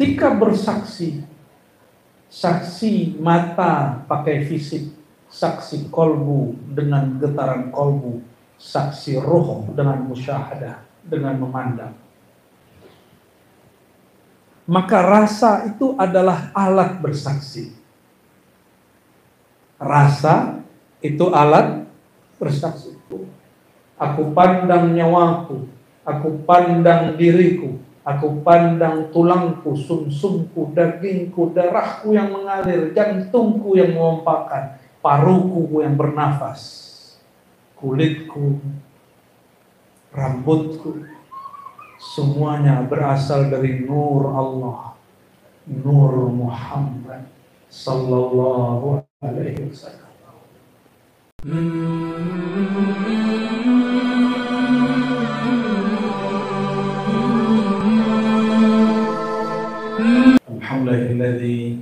ketika bersaksi, saksi mata pakai fisik, saksi kolbu dengan getaran kolbu, saksi roh dengan musyahadah, dengan memandang. Maka rasa itu adalah alat bersaksi. Rasa itu alat bersaksi. Aku pandang nyawaku, aku pandang diriku, aku pandang tulangku, sumsumku, dagingku, darahku yang mengalir, jantungku yang mengompakkan, paruku yang bernafas, kulitku, rambutku, semuanya berasal dari nur Allah, nur Muhammad sallallahu alaihi wasallam. Alhamdulillahilladzi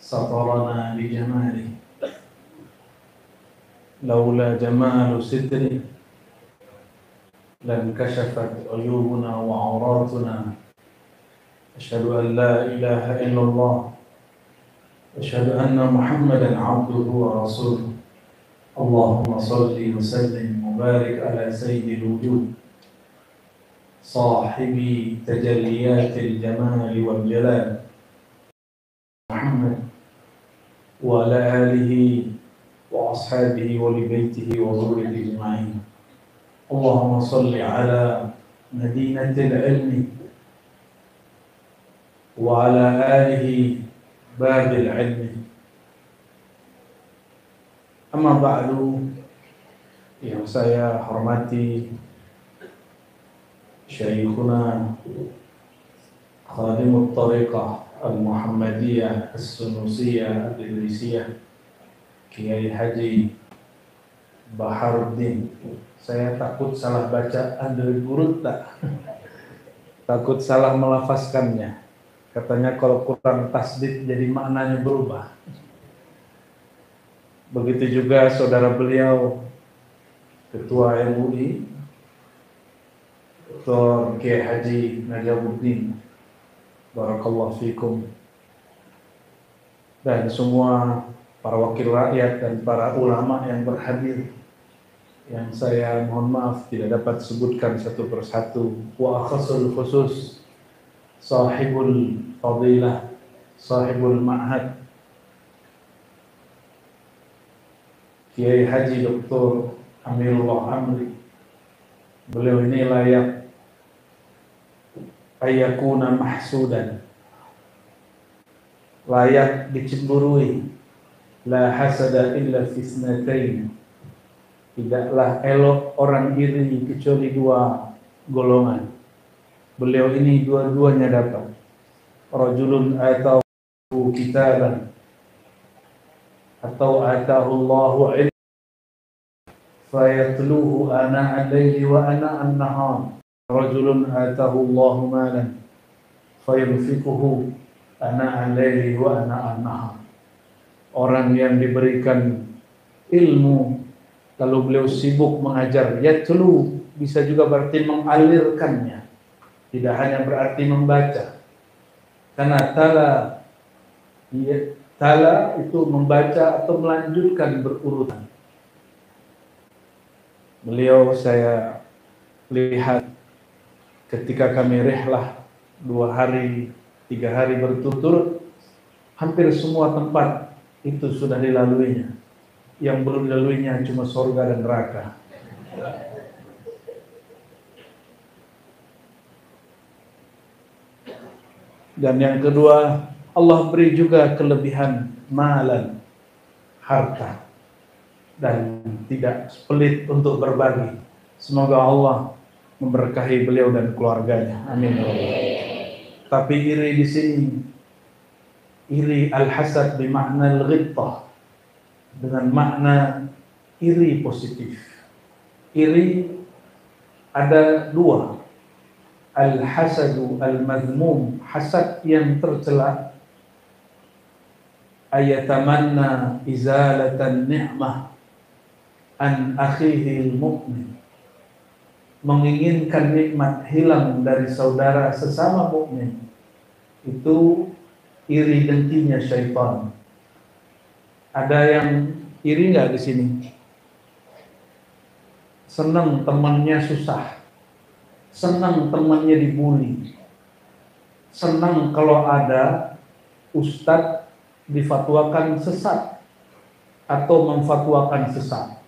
satarana bi jamalihi laula jamalu sitri lan kashafat uyubuna wa auratuna. Asyhadu an la ilaha illallah wa asyhadu anna Muhammadan abduhu wa rasuluh. Allahumma salli wa sallim wa barik ala sayyidil wujud sahibi tajalliyatil jamali wal jalal Muhammad wa ala alihi wa ashabihi wa li baitihi wa dhurriyyatihi ajma'in. Allahumma salli ala madinatil ilmi wa ala alihi babil ilmi. Amma ba'du, yang saya hormati Syekhuna Khadimut Tariqah Al-Muhammadiyah As-Sunusiyah Al-Idrisiyah Kiai Haji Baharuddin. Saya takut salah baca Andri Gurut tak? Takut salah melafazkannya. Katanya kalau kurang tasdid jadi maknanya berubah. Begitu juga saudara beliau Ketua MUI Dr. Kiai Haji Najamuddin, barakallahu fikum, dan semua para wakil rakyat dan para ulama yang berhadir, yang saya mohon maaf tidak dapat sebutkan satu persatu. Wa akhasul khusus sahibul fadilah, sahibul ma'had Kiai Haji Dr. Amirullah Amri. Beliau ini layak ayakuna mahsudan, layak dicemburui. La hasada illa fisnatain, tidaklah elok orang iri kecuali dua golongan. Beliau ini dua-duanya dapat. Rajulun atahu kitaban atau atahu Allahu ilm fayatluhu ana al-layli wa ana an-nahar. Rajulun atahu Allahu malan fayunfiquhu ana al-layli wa ana an-nahar. Orang yang diberikan ilmu lalu beliau sibuk mengajar, yatlu bisa juga berarti mengalirkannya, tidak hanya berarti membaca. Karena tala itu membaca atau melanjutkan berurutan. Beliau saya lihat ketika kami rihlah 2 hari 3 hari berturut-turut, hampir semua tempat itu sudah dilaluinya. Yang belum dilaluinya cuma surga dan neraka. Dan yang kedua, Allah beri juga kelebihan malan, harta, dan tidak pelit untuk berbagi. Semoga Allah memberkahi beliau dan keluarganya. Amin. Tapi iri di sini, iri al-hasad bermakna al-ghibtah, dengan makna iri positif. Iri ada 2. Al-hasadu al-madhmum, hasad yang tercela. Ayatamanna izalatan ni'mah an akhihi al-mu'min, menginginkan nikmat hilang dari saudara sesama mukmin. Itu itu iri dengkinya syaitan. Ada yang iri nggak di sini? Senang temannya susah, senang temannya dibully, senang kalau ada ustadz difatwakan sesat atau memfatwakan sesat,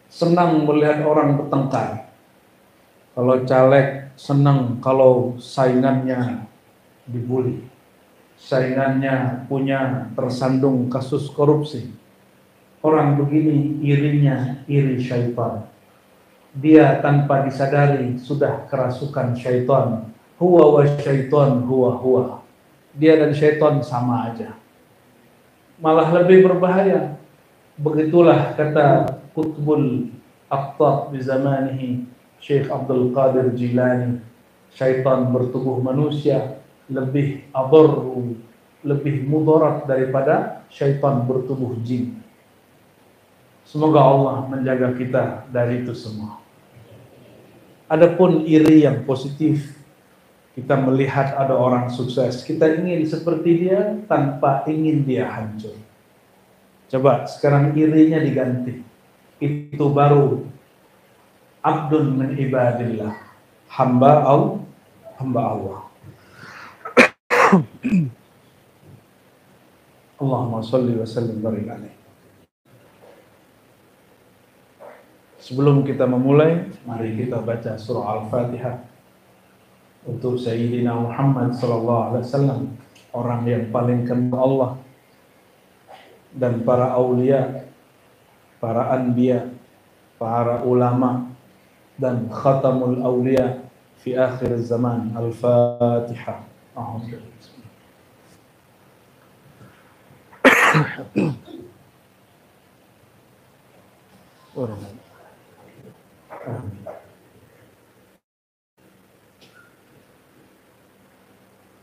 senang melihat orang bertengkar. Kalau caleg senang kalau saingannya dibully, saingannya punya tersandung kasus korupsi. Orang begini irinya iri syaitan. Dia tanpa disadari sudah kerasukan syaitan. Huwa wa syaitan huwa huwa. Dia dan syaitan sama aja. Malah lebih berbahaya. Begitulah kata Qutbul Aqtab di zamanihi, Syekh Abdul Qadir Jilani. Syaitan bertubuh manusia lebih adarru, lebih mudarat daripada syaitan bertubuh jin. Semoga Allah menjaga kita dari itu semua. Adapun iri yang positif, kita melihat ada orang sukses, kita ingin seperti dia tanpa ingin dia hancur. Coba sekarang irinya diganti. Itu baru abdun min ibadillah, hamba Allah. Allahumma sholli wa sallim barik alaihi. Sebelum kita memulai, mari kita baca surah Al-Fatihah untuk Sayyidina Muhammad sallallahu alaihi wasallam, orang yang paling kenal Allah dan para aulia, para anbiya, para ulama dan khatamul aulia fi akhir zaman. Al-Fatihah.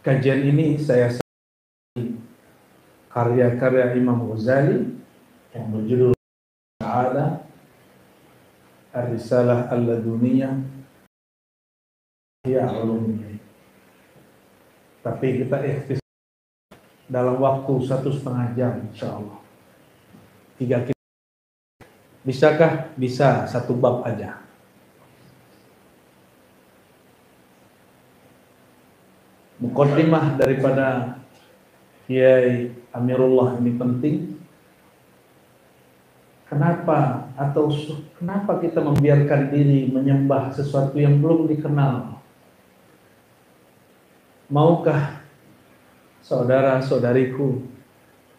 Kajian ini saya karya-karya Imam Ghazali yang berjudul Ta'ala Ar-Risalah Al-Laduniyah ya Ulumuddin. Tapi kita ikhtisar dalam waktu 1,5 jam insyaallah. 3 kita. Bisakah? Bisa, 1 bab aja. Muqaddimah daripada Kiai Amirullah ini penting. Kenapa kita membiarkan diri menyembah sesuatu yang belum dikenal? Maukah saudara-saudariku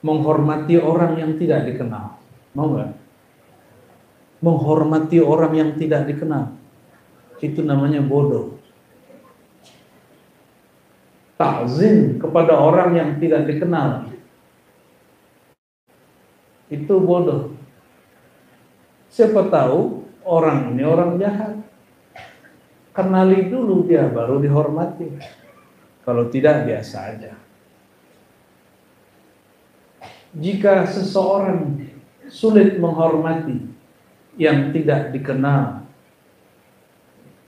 menghormati orang yang tidak dikenal? Mau nggak? Menghormati orang yang tidak dikenal, itu namanya bodoh. Ta'zim kepada orang yang tidak dikenal, itu bodoh. Siapa tahu orang ini orang jahat, kenali dulu dia baru dihormati. Kalau tidak, biasa aja. Jika seseorang sulit menghormati yang tidak dikenal,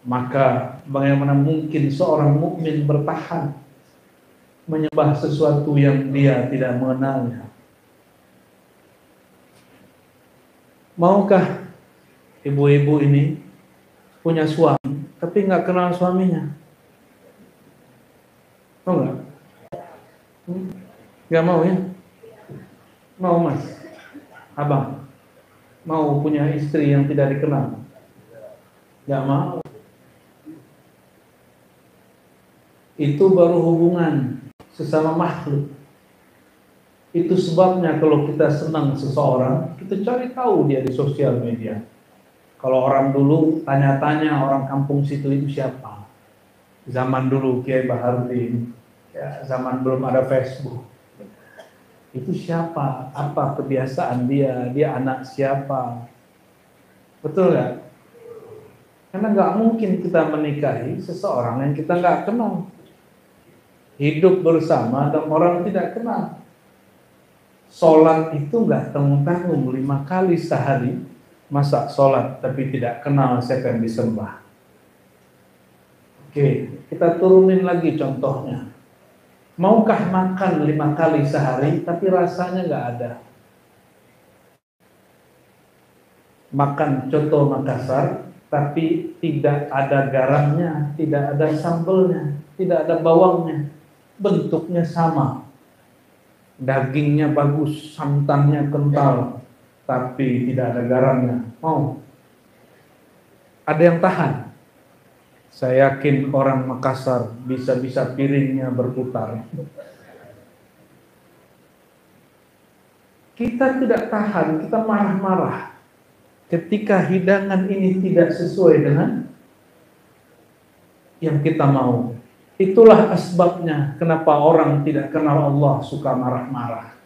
maka bagaimana mungkin seorang mukmin bertahan menyembah sesuatu yang dia tidak mengenalnya? Maukah ibu-ibu ini punya suami tapi nggak kenal suaminya? Mau nggak? Nggak mau ya? Mau mas? Abang? Mau punya istri yang tidak dikenal? Nggak mau. Itu baru hubungan sesama makhluk. Itu sebabnya kalau kita senang seseorang, kita cari tahu dia di sosial media. Kalau orang dulu tanya-tanya orang kampung situ itu siapa. Zaman dulu Kiai Baharudin, ya, zaman belum ada Facebook. Itu siapa? Apa kebiasaan dia? Dia anak siapa? Betul nggak? Karena nggak mungkin kita menikahi seseorang yang kita nggak kenal. Hidup bersama dengan orang tidak kenal. Sholat itu nggak tanggung-tanggung 5 kali sehari. Masa sholat tapi tidak kenal siapa yang disembah? Oke, kita turunin lagi contohnya. Maukah makan 5 kali sehari tapi rasanya nggak ada? Makan coto Makassar tapi tidak ada garamnya, tidak ada sambelnya, tidak ada bawangnya, bentuknya sama, dagingnya bagus, santannya kental, tapi tidak ada garamnya. Mau? Ada yang tahan? Saya yakin orang Makassar bisa-bisa piringnya berputar. Kita tidak tahan, kita marah-marah ketika hidangan ini tidak sesuai dengan yang kita mau. Itulah asbabnya kenapa orang tidak kenal Allah suka marah-marah.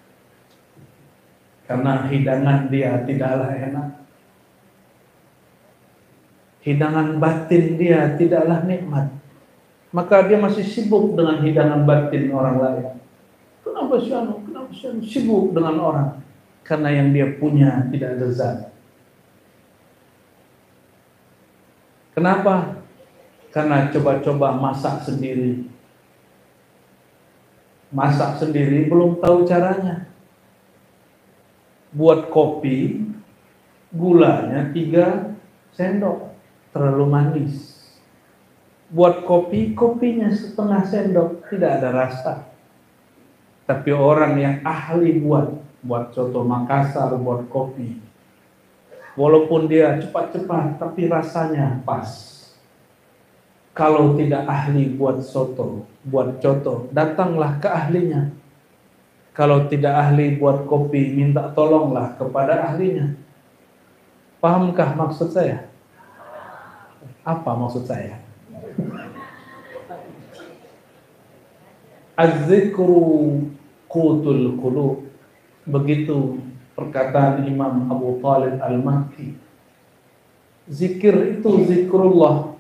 Karena hidangan dia tidaklah enak. Hidangan batin dia tidaklah nikmat. Maka dia masih sibuk dengan hidangan batin orang lain. Kenapa sih sibuk dengan orang? Karena yang dia punya tidak lezat. Kenapa? Karena coba-coba masak sendiri. Masak sendiri belum tahu caranya. Buat kopi, gulanya 3 sendok. Terlalu manis. Buat kopi, kopinya setengah sendok, tidak ada rasa. Tapi orang yang ahli buat soto Makassar, buat kopi, walaupun dia cepat-cepat, tapi rasanya pas. Kalau tidak ahli buat soto, buat coto, datanglah ke ahlinya. Kalau tidak ahli buat kopi, minta tolonglah kepada ahlinya. Pahamkah maksud saya? Apa maksud saya? Az-zikru qutul qulub. Begitu perkataan Imam Abu Thalib Al-Makki. Zikir itu zikrullah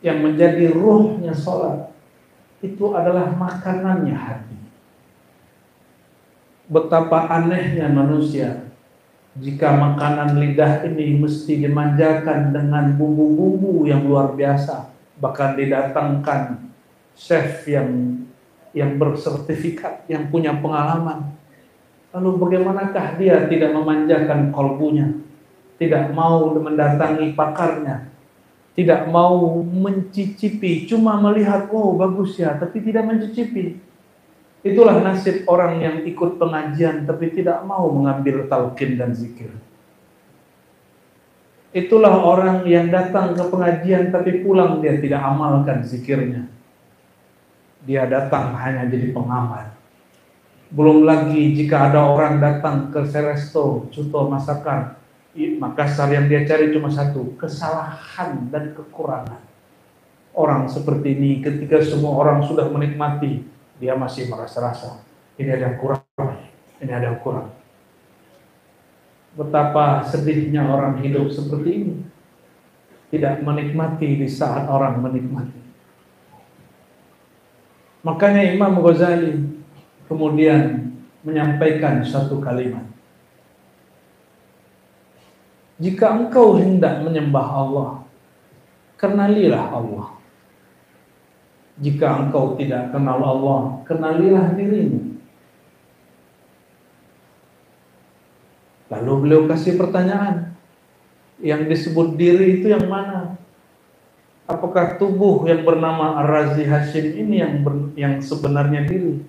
yang menjadi ruhnya salat. Itu adalah makanannya hati. Betapa anehnya manusia jika makanan lidah ini mesti dimanjakan dengan bumbu-bumbu yang luar biasa, bahkan didatangkan chef yang bersertifikat, yang punya pengalaman. Lalu bagaimanakah dia tidak memanjakan kolbunya, tidak mau mendatangi pakarnya, tidak mau mencicipi, cuma melihat, oh bagus ya, tapi tidak mencicipi. Itulah nasib orang yang ikut pengajian tapi tidak mau mengambil talqin dan zikir. Itulah orang yang datang ke pengajian tapi pulang dia tidak amalkan zikirnya. Dia datang hanya jadi pengamal. Belum lagi jika ada orang datang ke resto, coto masakan Makassar, yang dia cari cuma satu, kesalahan dan kekurangan. Orang seperti ini ketika semua orang sudah menikmati, dia masih merasa-rasa, ini ada yang kurang, ini ada yang kurang. Betapa sedihnya orang hidup seperti ini. Tidak menikmati di saat orang menikmati. Makanya Imam Ghazali kemudian menyampaikan satu kalimat. Jika engkau hendak menyembah Allah, kenalilah Allah. Jika engkau tidak kenal Allah, kenalilah dirimu. Lalu beliau kasih pertanyaan, yang disebut diri itu yang mana? Apakah tubuh yang bernama Ar-Razi Hashim ini yang sebenarnya diri?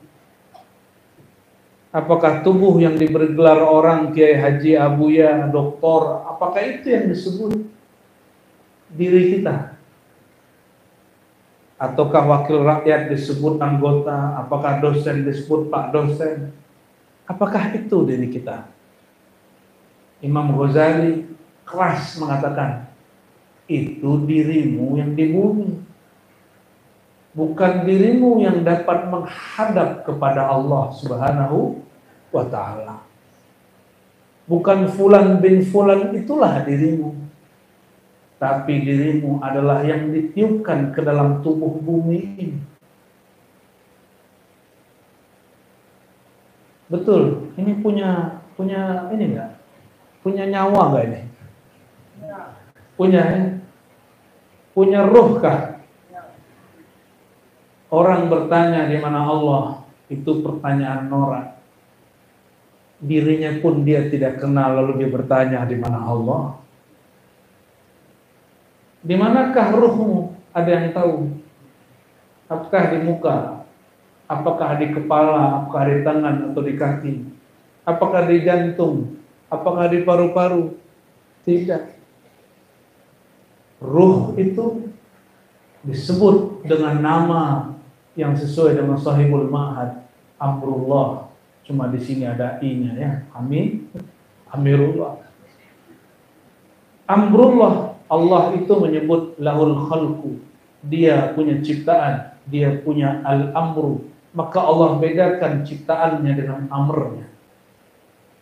Apakah tubuh yang diberi gelar orang Kiai Haji Abuya, doktor, apakah itu yang disebut diri kita? Ataukah wakil rakyat disebut anggota? Apakah dosen disebut Pak dosen? Apakah itu diri kita? Imam Ghazali keras mengatakan, itu dirimu yang di bumi, bukan dirimu yang dapat menghadap kepada Allah Subhanahu wa ta'ala. Bukan fulan bin fulan itulah dirimu, tapi dirimu adalah yang ditiupkan ke dalam tubuh bumi ini. Betul, ini punya ini enggak? Punya nyawa enggak ini? Punya ya? Punya ruh kah? Orang bertanya di mana Allah, itu pertanyaan norak. Dirinya pun dia tidak kenal, lalu dia bertanya di mana Allah. Di manakah ruhmu? Ada yang tahu? Apakah di muka? Apakah di kepala? Apakah di tangan atau di kaki? Apakah di jantung? Apakah di paru-paru? Tidak. Ruh itu disebut dengan nama yang sesuai dengan Sahihul Ma'had, Amrullah. Cuma di sini ada i-nya ya. Amirullah. Amrullah, Allah itu menyebut lahul khalqu. Dia punya ciptaan, dia punya al-amru. Maka Allah bedakan ciptaannya dengan amrnya.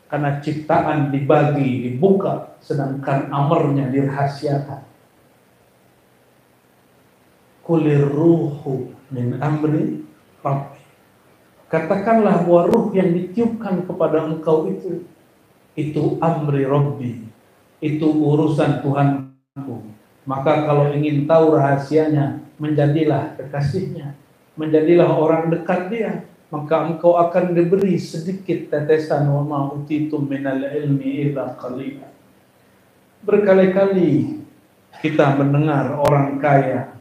Karena ciptaan dibagi, dibuka, sedangkan amrnya dirahasiakan. Kulir ruhu min amri Rabbi. Katakanlah bahwa ruh yang ditiupkan kepada engkau itu amri Rabbi, itu urusan Tuhanku. Maka kalau ingin tahu rahasianya, menjadilah kekasihnya, menjadilah orang dekat dia, maka engkau akan diberi sedikit tetesan wa ma utitum minal ilmi illa qalila. Berkali-kali kita mendengar orang kaya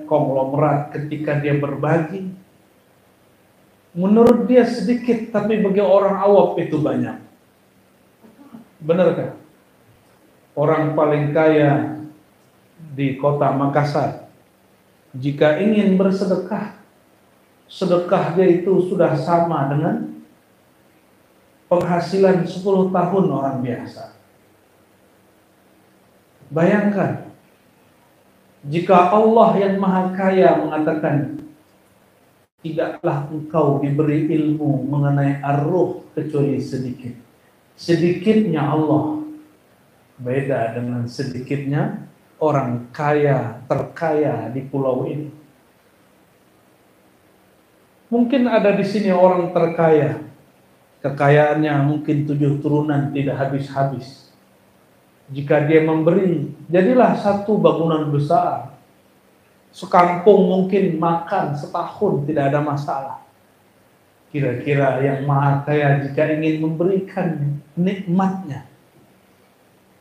konglomerat ketika dia berbagi, menurut dia sedikit, tapi bagi orang awam itu banyak. Benarkah? Orang paling kaya di kota Makassar, jika ingin bersedekah, sedekah dia itu sudah sama dengan penghasilan 10 tahun orang biasa. Bayangkan, jika Allah yang Maha Kaya mengatakan, tidaklah engkau diberi ilmu mengenai ar-ruh kecuali sedikit. Sedikitnya Allah beda dengan sedikitnya orang kaya, terkaya di pulau ini. Mungkin ada di sini orang terkaya, kekayaannya mungkin 7 turunan tidak habis-habis. Jika dia memberi, jadilah satu bangunan besar. Sekampung mungkin makan setahun tidak ada masalah. Kira-kira yang Maha Kaya jika ingin memberikan nikmatnya,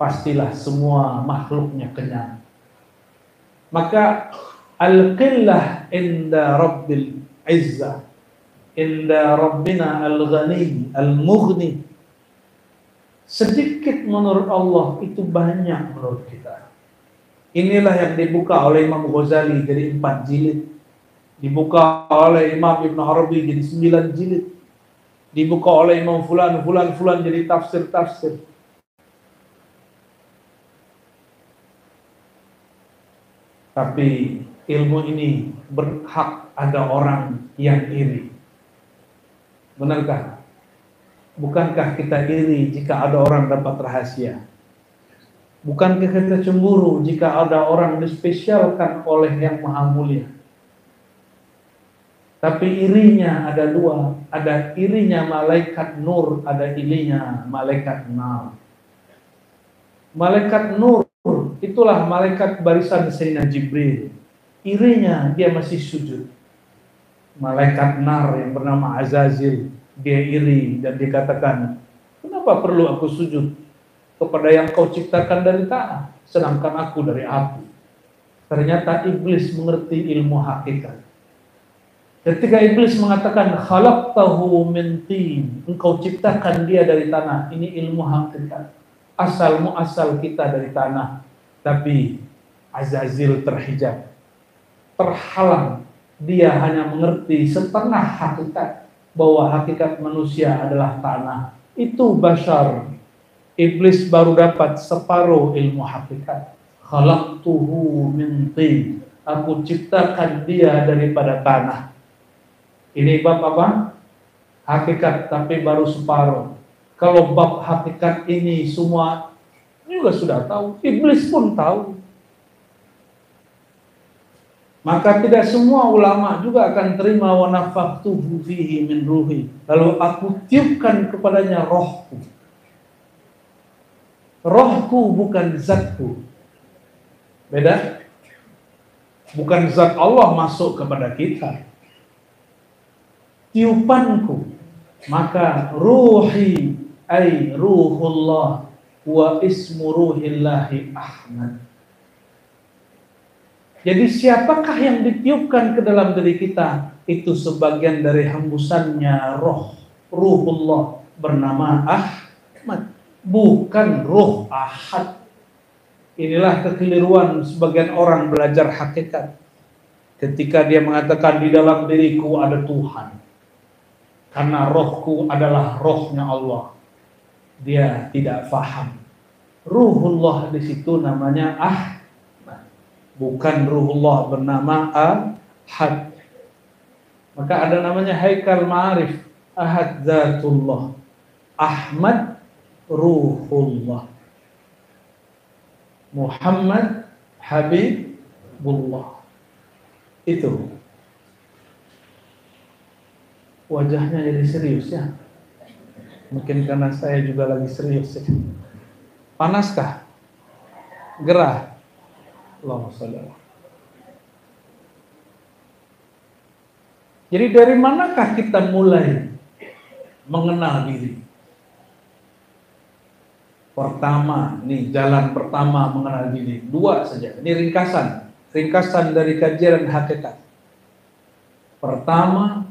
pastilah semua makhluknya kenyang. Maka al-qillah inda rabbil izzah, inda rabbina al-ghani al-mughni. Sedikit menurut Allah itu banyak menurut kita. Inilah yang dibuka oleh Imam Ghazali jadi 4 jilid. Dibuka oleh Imam Ibn Arabi jadi 9 jilid. Dibuka oleh Imam Fulan jadi tafsir-tafsir. Tapi ilmu ini berhak ada orang yang iri. Benarkah? Bukankah kita iri jika ada orang dapat rahasia? Bukankah kita cemburu jika ada orang dispesialkan oleh yang maha mulia? Tapi irinya ada 2. Ada irinya malaikat nur, ada irinya malaikat nar. Malaikat nur, itulah malaikat barisan Sayyidina Jibril. Irinya dia masih sujud. Malaikat nar yang bernama Azazil, dia iri dan dikatakan, kenapa perlu aku sujud kepada yang kau ciptakan dari tanah, sedangkan aku dari api. Ternyata iblis mengerti ilmu hakikat. Ketika iblis mengatakan khalaqtahu min tin, engkau ciptakan dia dari tanah, ini ilmu hakikat. Asal muasal kita dari tanah. Tapi Azazil terhijab, terhalang. Dia hanya mengerti setengah hakikat, bahwa hakikat manusia adalah tanah. Itu bashar. Iblis baru dapat separuh ilmu hakikat. Khalaqtuhu min tin, aku ciptakan dia daripada tanah. Ini bab apa? Hakikat, tapi baru separuh. Kalau bab hakikat ini semua juga sudah tahu, iblis pun tahu. Maka tidak semua ulama juga akan terima wa nafakhtu fihi min ruhi. Lalu aku tiupkan kepadanya rohku. Rohku bukan zatku. Beda? Bukan zat Allah masuk kepada kita. Tiupanku, maka ruhi ay ruhullah wa ismu ruhillahi Ahmad. Jadi siapakah yang ditiupkan ke dalam diri kita? Itu sebagian dari hembusannya ruhullah bernama Ahmad, bukan ruh Ahad. Inilah kekeliruan sebagian orang belajar hakikat. Ketika dia mengatakan di dalam diriku ada Tuhan, karena rohku adalah rohnya Allah, dia tidak faham. Ruhullah di situ namanya Ahmad, bukan ruhullah bernama Ahad. Maka ada namanya Haikal Ma'arif, Ahad Zatullah, Ahmad Ruhullah, Muhammad Habibullah. Itu wajahnya jadi serius ya. Mungkin karena saya juga lagi serius ya. Panaskah? Gerah? Allahumma sholli ala. Jadi dari manakah kita mulai mengenal diri? Pertama, nih jalan pertama mengenal diri. Dua saja. Ini ringkasan dari kajian hakikat. Pertama,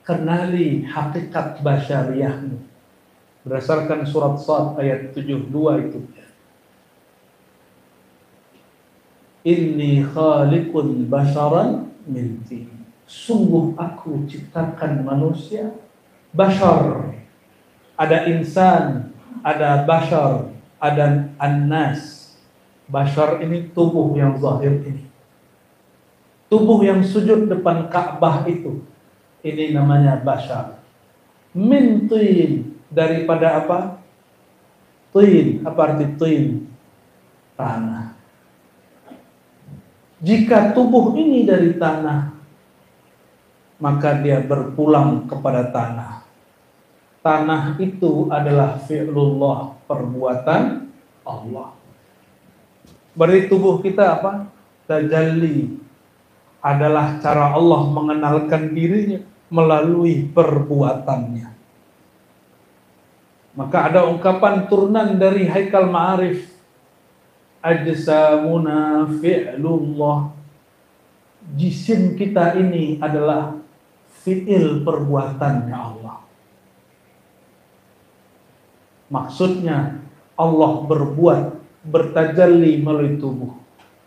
kenali hakikat basyariyahmu. Berdasarkan surat Shad ayat 72 itu. Inni khaliqun basharan min tin. Sungguh aku ciptakan manusia bashar. Ada insan, ada bashar, ada annas. Bashar ini tubuh yang zahir ini. Tubuh yang sujud depan Ka'bah itu. Ini namanya bashar. Min tin, daripada apa? Tin, apa arti tin? Tanah. Jika tubuh ini dari tanah, maka dia berpulang kepada tanah. Tanah itu adalah fi'lullah, perbuatan Allah. Berarti tubuh kita apa? Tajalli, adalah cara Allah mengenalkan dirinya melalui perbuatannya. Maka ada ungkapan turunan dari Haikal Ma'arif, ajsamuna fi'lullah. Jisim kita ini adalah fi'il perbuatannya Allah. Maksudnya Allah berbuat, bertajalli melalui tubuh.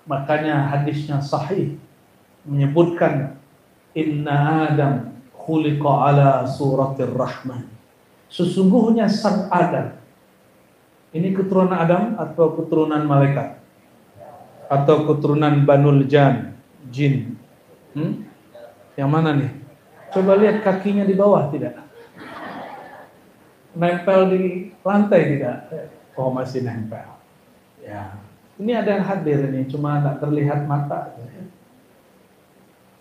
Makanya hadisnya sahih menyebutkan inna Adam khuliqa ala suratir rahman. Sesungguhnya sang Adam, ini keturunan Adam atau keturunan malaikat? Atau keturunan Banul Jan, jin? Yang mana nih? Coba lihat kakinya di bawah, tidak? Nempel di lantai tidak? Oh, masih nempel. Ya. Ini ada yang hadir ini, cuma tak terlihat mata.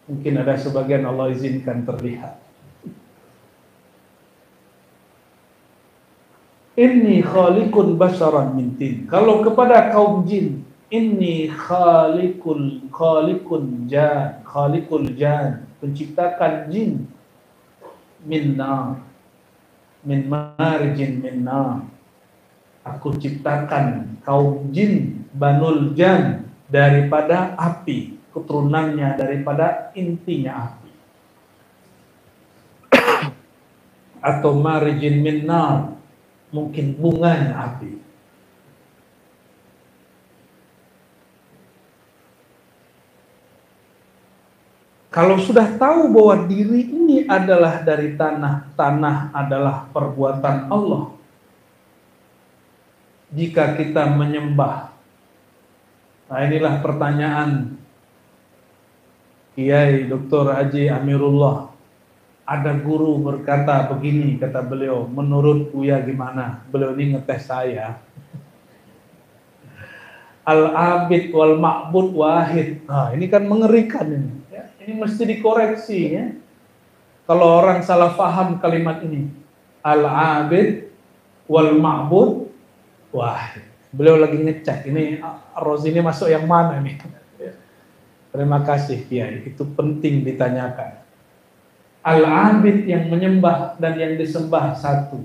Mungkin ada sebagian Allah izinkan terlihat. Inni khaliqun basharan min tin. Kalau kepada kaum jin, inni khaliqun jan, penciptakan jin min nar, min marjin min nar. Aku ciptakan kaum jin Banul Jan daripada api, keturunannya daripada intinya api. Atau marjin min nar, mungkin bunganya api. Kalau sudah tahu bahwa diri ini adalah dari tanah, tanah adalah perbuatan Allah. Jika kita menyembah, nah inilah pertanyaan Kiai Dr. Haji Amirullah. Ada guru berkata begini, kata beliau, menurut Buya gimana? Beliau ini ngetes saya. Al-abid wal ma'bud wahid. Nah, ini kan mengerikan ini. Ya, ini mesti dikoreksi ya. Kalau orang salah paham kalimat ini, al-abid wal ma'bud wahid. Beliau lagi ngecek ini Rozi ini masuk yang mana nih? Terima kasih Kiai, itu penting ditanyakan. Al-abid yang menyembah dan yang disembah satu.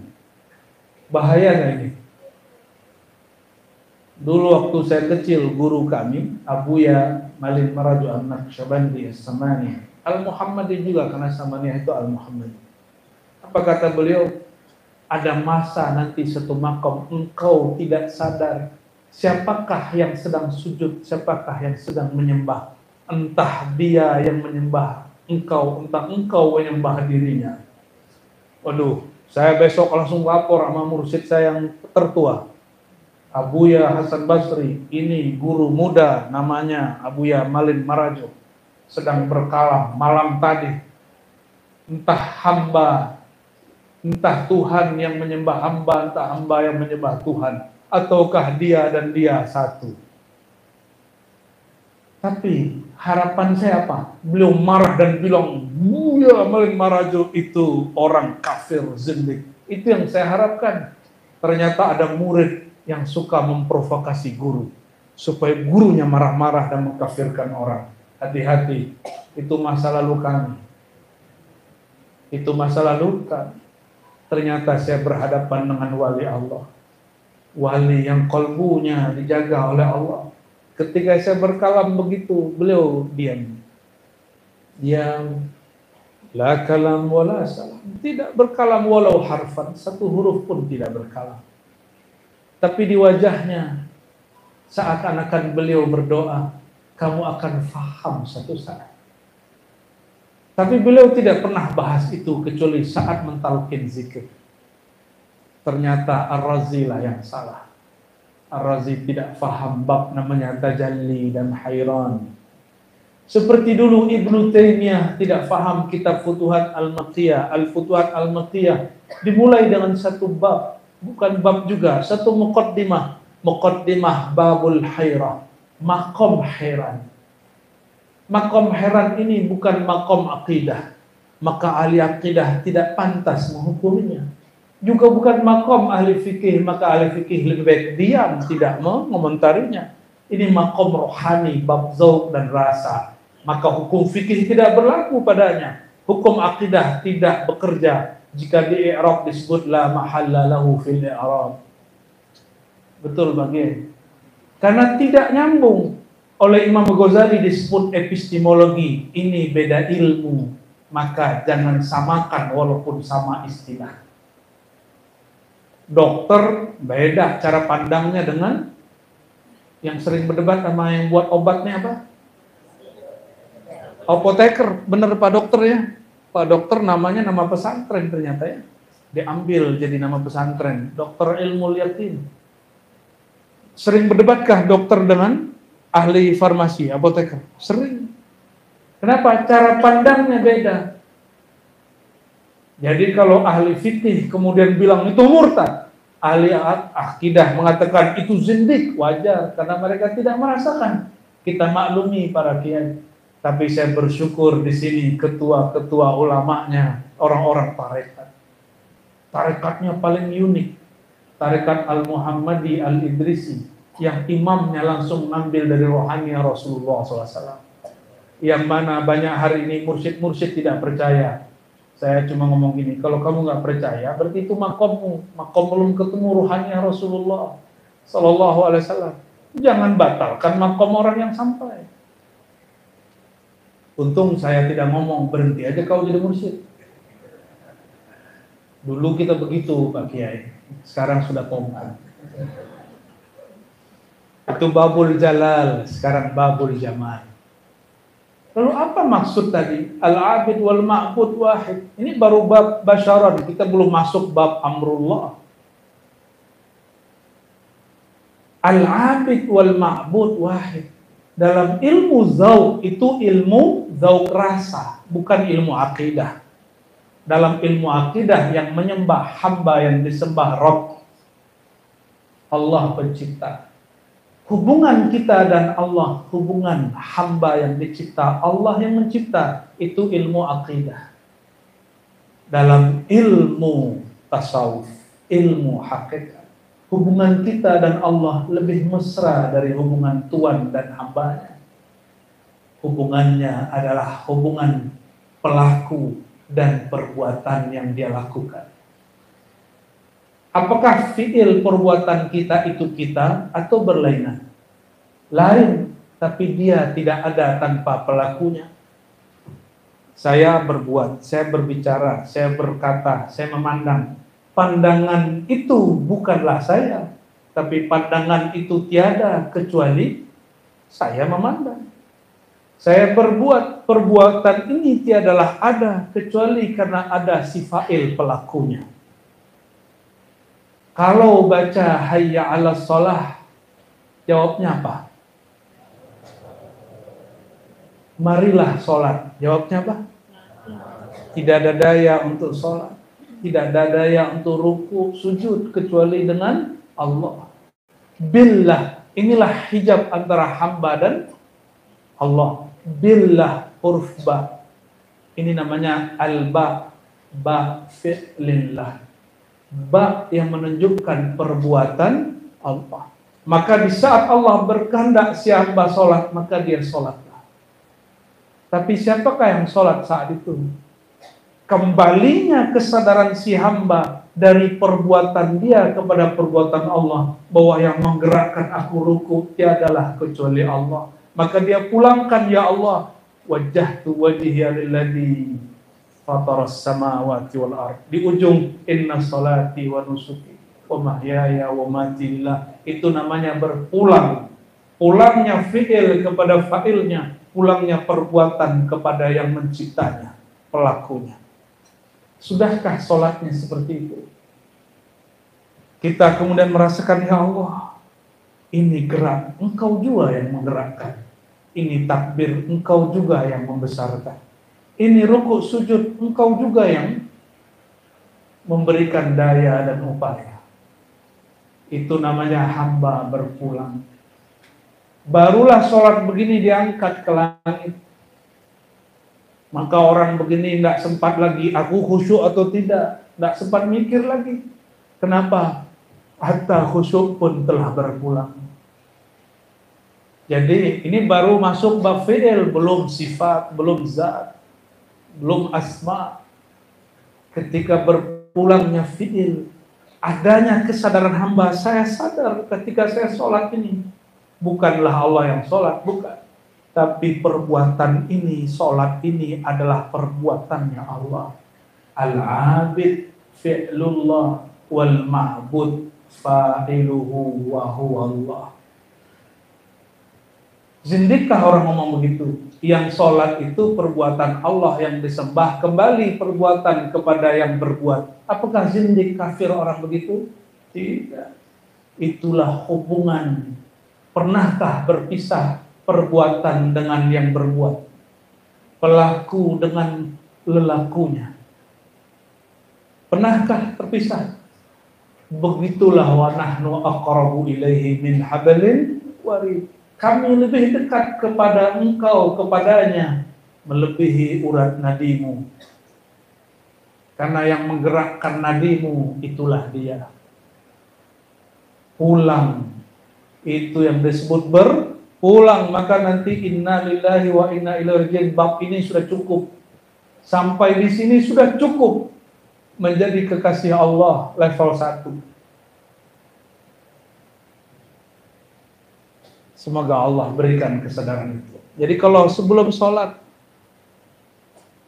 Bahaya nggak ini? Dulu waktu saya kecil, guru kami Abuya Malin Maraju An-Naqsyabandi As-Samaniyah, Al-Muhammadi juga, karena Samaniyah itu Al-Muhammadi. Apa kata beliau? Ada masa nanti satu makom engkau tidak sadar siapakah yang sedang sujud, siapakah yang sedang menyembah. Entah dia yang menyembah engkau, entah engkau menyembah dirinya. Waduh, saya besok langsung lapor sama mursyid saya yang tertua, Abuya Hasan Basri. Ini guru muda namanya Abuya Malin Marajo, sedang berkalam malam tadi. Entah hamba, entah Tuhan yang menyembah hamba, entah hamba yang menyembah Tuhan, ataukah dia dan dia satu. Tapi harapan saya apa? Beliau marah dan bilang, Buya Malin Marajo itu orang kafir, zindik. Itu yang saya harapkan. Ternyata ada murid yang suka memprovokasi guru, supaya gurunya marah-marah dan mengkafirkan orang. Hati-hati, itu masa lalu kami. Itu masa lalu kami. Ternyata saya berhadapan dengan wali Allah, wali yang kolbunya dijaga oleh Allah. Ketika saya berkalam begitu, beliau diam, la kalam wala salam, tidak berkalam walau harfan, satu huruf pun tidak berkalam. Tapi di wajahnya seakan-akan beliau berdoa, kamu akan faham satu saat. Tapi beliau tidak pernah bahas itu kecuali saat mentalkin zikir. Ternyata Ar-Razi lah yang salah. Ar-Razi tidak faham bab namanya tajalli dan hayran. Seperti dulu Ibnu Taimiyah tidak faham kitab Futuhat Al-Makkiyah. Al-Futuhat Al-Makkiyah dimulai dengan satu bab, bukan bab juga, satu muqaddimah. Muqaddimah babul hayrah, makom heran. Makom heran ini bukan makom akidah, maka ahli akidah tidak pantas menghukuminya. Juga bukan makom ahli fikih, maka ahli fikih lebih baik diam, tidak mengomentarinya. Ini makom rohani, bab zauq dan rasa, maka hukum fikih tidak berlaku padanya. Hukum akidah tidak bekerja jika di i'rab disebut la mahalla lahu fil i'rab. Betul bagian. Karena tidak nyambung. Oleh Imam Ghazali disebut epistemologi, ini beda ilmu, maka jangan samakan walaupun sama istilah. Dokter beda cara pandangnya dengan yang sering berdebat sama yang buat obatnya apa? Apoteker, bener Pak Dokter ya? Pak Dokter namanya nama pesantren ternyata ya. Diambil jadi nama pesantren, Dokter Ilmu Yakin. Sering berdebatkah dokter dengan ahli farmasi, apoteker? Sering. Kenapa? Cara pandangnya beda. Jadi kalau ahli fikih kemudian bilang itu murtad, ahli akidah mengatakan itu zindik, wajar karena mereka tidak merasakan. Kita maklumi para kiai. Tapi saya bersyukur di sini ketua-ketua ulamanya orang-orang tarekat. Tarekatnya paling unik. Tarekat Al-Muhammadi Al-Idrisi, yang imamnya langsung ngambil dari rohaninya Rasulullah SAW. Yang mana banyak hari ini mursyid-mursyid tidak percaya. Saya cuma ngomong gini, kalau kamu nggak percaya, berarti itu makommu. Makom belum ketemu rohaninya Rasulullah SAW. Jangan batalkan makom orang yang sampai. Untung saya tidak ngomong, berhenti aja kau jadi mursyid. Dulu kita begitu Pak Kiai, sekarang sudah kompak. Itu babul jalal, sekarang babul jamal. Lalu apa maksud tadi? Al-abid wal ma'bud wahid. Ini baru bab basyaran, kita belum masuk bab amrullah. Al-abid wal ma'bud wahid. Dalam ilmu zauq itu ilmu zauq rasa, bukan ilmu akidah. Dalam ilmu akidah yang menyembah hamba yang disembah Rabb, Allah pencipta. Hubungan kita dan Allah, hubungan hamba yang dicipta, Allah yang mencipta, itu ilmu akidah. Dalam ilmu tasawuf, ilmu hakikat, hubungan kita dan Allah lebih mesra dari hubungan Tuhan dan hambanya. Hubungannya adalah hubungan pelaku dan perbuatan yang dia lakukan. Apakah fi'il perbuatan kita itu kita atau berlainan? Lain, tapi dia tidak ada tanpa pelakunya. Saya berbuat, saya berbicara, saya berkata, saya memandang. Pandangan itu bukanlah saya, tapi pandangan itu tiada kecuali saya memandang. Saya berbuat, perbuatan ini tiadalah ada kecuali karena ada si fa'il pelakunya. Kalau baca hayya 'alas shalah, jawabnya apa? Marilah sholat. Jawabnya apa? Tidak ada daya untuk sholat, tidak ada daya untuk ruku, sujud kecuali dengan Allah. Billah, inilah hijab antara hamba dan Allah. Billah, huruf ba. Ini namanya al-ba, ba fi'lillah. Ba yang menunjukkan perbuatan Allah. Maka di saat Allah berkehendak si hamba sholat, maka dia sholat. Tapi siapakah yang sholat saat itu? Kembalinya kesadaran si hamba dari perbuatan dia kepada perbuatan Allah, bahwa yang menggerakkan aku ruku tiadalah kecuali Allah. Maka dia pulangkan, ya Allah, wajjahtu wajhiya lilladzi fataras samawati wal ard. Di ujung inna salati wa nusuki wa mahyaya wa mati lillah. Itu namanya berpulang. Pulangnya fi'il kepada fa'ilnya, pulangnya perbuatan kepada yang menciptanya, pelakunya. Sudahkah sholatnya seperti itu? Kita kemudian merasakan, ya Allah, ini gerak, Engkau juga yang menggerakkan. Ini takbir, Engkau juga yang membesarkan. Ini rukuk sujud, Engkau juga yang memberikan daya dan upaya. Itu namanya hamba berpulang. Barulah sholat begini diangkat ke langit. Maka orang begini tidak sempat lagi, aku khusyuk atau tidak. Tidak sempat mikir lagi. Kenapa? Hatta khusyuk pun telah berpulang. Jadi ini baru masuk bab fi'il, belum sifat, belum zat, belum asma. Ketika berpulangnya fi'il, adanya kesadaran hamba, saya sadar ketika saya sholat ini, bukanlah Allah yang sholat, bukan. Tapi perbuatan ini, sholat ini adalah perbuatannya Allah. Al-abid fi'lullah wal ma'bud fa'iluhu wa huwa Allah. Zindikkah orang ngomong begitu? Yang sholat itu perbuatan Allah yang disembah, kembali perbuatan kepada yang berbuat. Apakah zindik, kafir orang begitu? Tidak. Itulah hubungan. Pernahkah berpisah perbuatan dengan yang berbuat? Pelaku dengan lelakunya. Pernahkah terpisah? Begitulah wa nahnu aqrabu ilaihi min hablil warid. Kami lebih dekat kepada engkau, kepadanya, melebihi urat nadimu. Karena yang menggerakkan nadimu, itulah dia. Pulang. Itu yang disebut berpulang. Maka nanti inna lillahi wa inna ilaihi raji'un. Bab ini sudah cukup. Sampai di sini sudah cukup menjadi kekasih Allah level 1. Semoga Allah berikan kesadaran itu. Jadi kalau sebelum sholat,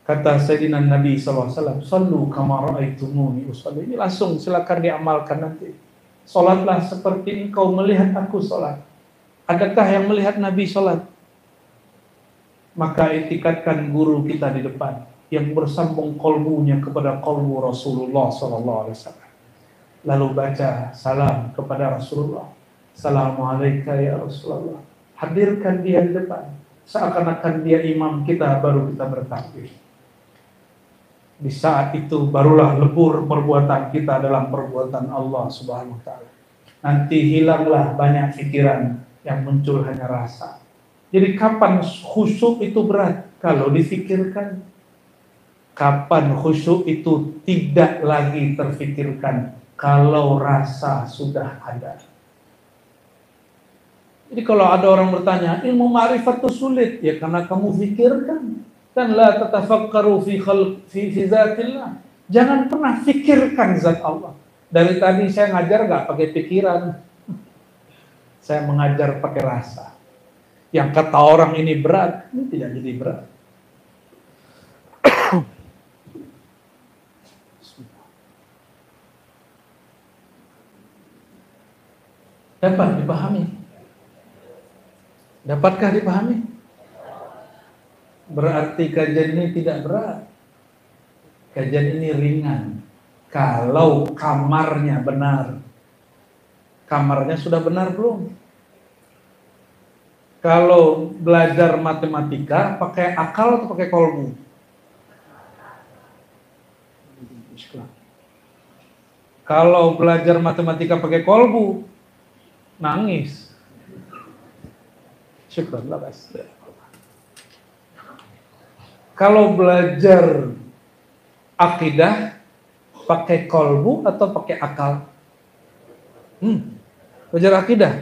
kata Sayyidina Nabi SAW, sallu kama ra'aitumuni usalli. Ini langsung silakan diamalkan nanti. Sholatlah seperti engkau melihat aku sholat. Adakah yang melihat Nabi sholat? Maka etikatkan guru kita di depan, yang bersambung kolbunya kepada kolbu Rasulullah SAW. Lalu baca salam kepada Rasulullah. Assalamualaikum ya Rasulullah. Hadirkan dia di depan, seakan-akan dia imam kita, baru kita bertakbir. Di saat itu barulah lebur perbuatan kita dalam perbuatan Allah Subhanahu wa taala. Nanti hilanglah banyak pikiran, yang muncul hanya rasa. Jadi kapan khusyuk itu berat? Kalau difikirkan. Kapan khusyuk itu tidak lagi terfikirkan? Kalau rasa sudah ada. Jadi kalau ada orang bertanya, ilmu ma'rifat itu sulit, ya karena kamu pikirkan. Kan la tatafakkaru fi zatillah. Jangan pernah pikirkan zat Allah. Dari tadi saya ngajar nggak pakai pikiran, saya mengajar pakai rasa. Yang kata orang ini berat, ini tidak jadi berat. Dapat dipahami? Dapatkah dipahami? Berarti kajian ini tidak berat. Kajian ini ringan. Kalau kamarnya benar. Kamarnya sudah benar belum? Kalau belajar matematika pakai akal atau pakai kolbu? Kalau belajar matematika pakai kolbu, nangis. Syukurlah, Mas. Kalau belajar akidah pakai kolbu atau pakai akal? Belajar akidah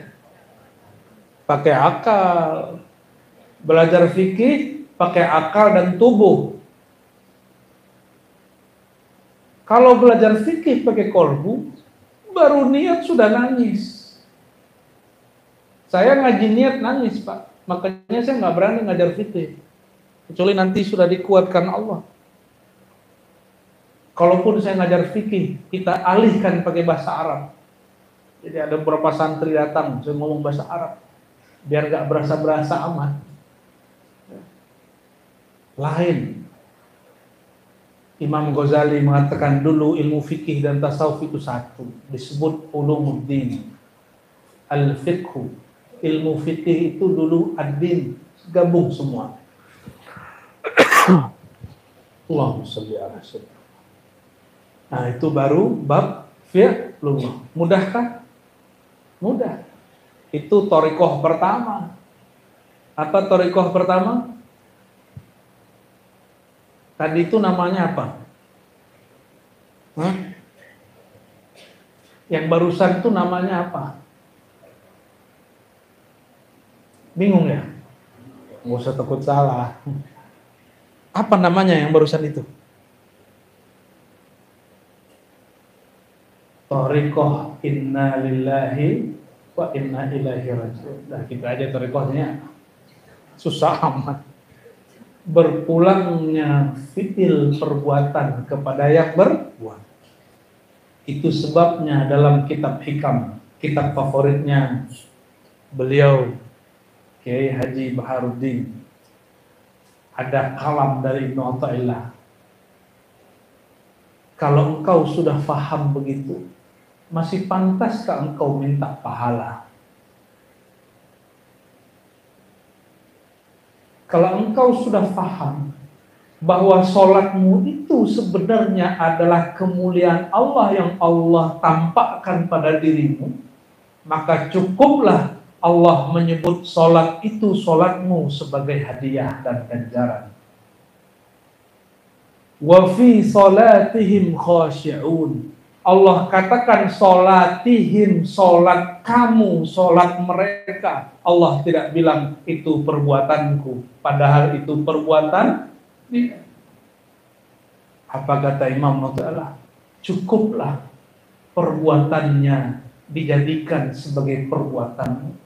pakai akal. Belajar fikih pakai akal dan tubuh. Kalau belajar fikih pakai kolbu, baru niat sudah nangis. Saya ngaji niat nangis, Pak. Makanya saya nggak berani ngajar fikih. Kecuali nanti sudah dikuatkan Allah. Kalaupun saya ngajar fikih, kita alihkan pakai bahasa Arab. Jadi ada beberapa santri datang, saya ngomong bahasa Arab. Biar nggak berasa-berasa amat. Lain. Imam Ghazali mengatakan dulu ilmu fikih dan tasawuf itu satu. Disebut ulumuddin. Al-fiqhu. Ilmu fikih itu dulu ad-din. Gabung semua. Allahumma shalli ala sayyidina. Nah, itu baru bab fiqh. Mudahkah? Mudah. Itu thariqah pertama. Apa thariqah pertama? Tadi itu namanya apa? Yang barusan itu namanya apa? Bingung ya? Nggak usah takut salah. Apa namanya yang barusan itu? Thariqah inna lillahi wa inna ilaihi raji'un. Nah, kita aja thariqahnya susah amat. Berpulangnya fi'il perbuatan kepada yang berbuat. Itu sebabnya dalam kitab hikam, kitab favoritnya beliau Kiai Haji Baharuddin, ada kalam dari Ibnu Athaillah. Kalau engkau sudah faham begitu, masih pantaskah engkau minta pahala? Kalau engkau sudah paham bahwa sholatmu itu sebenarnya adalah kemuliaan Allah yang Allah tampakkan pada dirimu, maka cukuplah Allah menyebut sholat itu sholatmu sebagai hadiah dan ganjaran. Wa fi sholatihim khashi'un. Allah katakan sholatihim, sholat kamu, sholat mereka. Allah tidak bilang itu perbuatanku, padahal itu perbuatan dia. Apa kata Imam Nawawi? Cukuplah perbuatannya dijadikan sebagai perbuatanmu.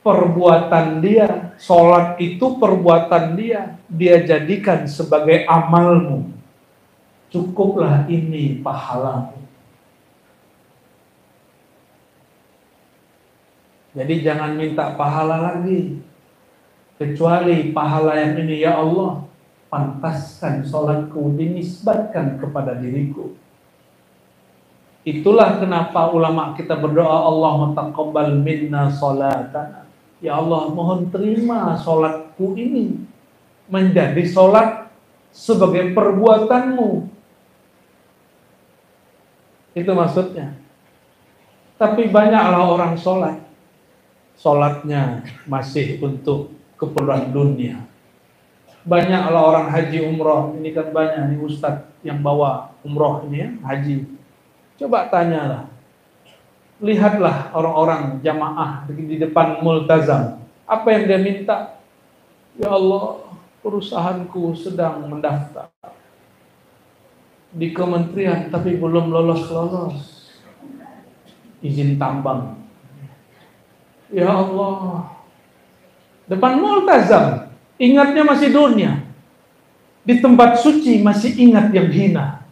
Perbuatan dia, sholat itu perbuatan dia jadikan sebagai amalmu. Cukuplah ini pahalamu. Jadi jangan minta pahala lagi. Kecuali pahala yang ini, ya Allah, pantaskan sholatku dinisbatkan kepada diriku. Itulah kenapa ulama kita berdoa, Allahumma taqabbal minna sholatana. Ya Allah, mohon terima sholatku ini menjadi sholat sebagai perbuatanmu. Itu maksudnya. Tapi banyaklah orang sholat. Sholatnya masih untuk keperluan dunia. Banyaklah orang haji umroh. Ini kan banyak nih ustadz yang bawa umroh ini ya, haji. Coba tanyalah. lihatlah orang-orang jamaah di depan multazam. Apa yang dia minta? Ya Allah, perusahaanku sedang mendaftar di kementerian tapi belum lolos izin tambang. Ya Allah, depan multazam, ingatnya masih dunia. Di tempat suci masih ingat yang hina.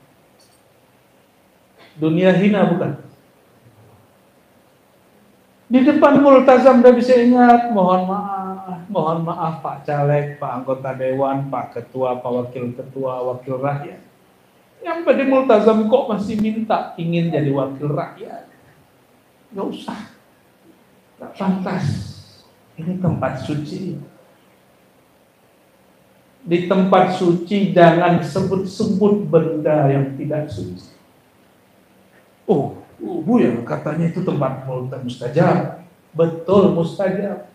Dunia hina bukan? Di depan multazam udah bisa ingat, mohon maaf Pak Caleg, Pak Anggota Dewan, Pak Ketua, Pak Wakil Ketua, Wakil Rakyat. Yang pada multazam kok masih minta ingin jadi wakil rakyat? Gak usah, gak pantas. Ini tempat suci. Di tempat suci jangan sebut-sebut benda yang tidak suci. Bu ya katanya itu tempat mustajab. Betul mustajab.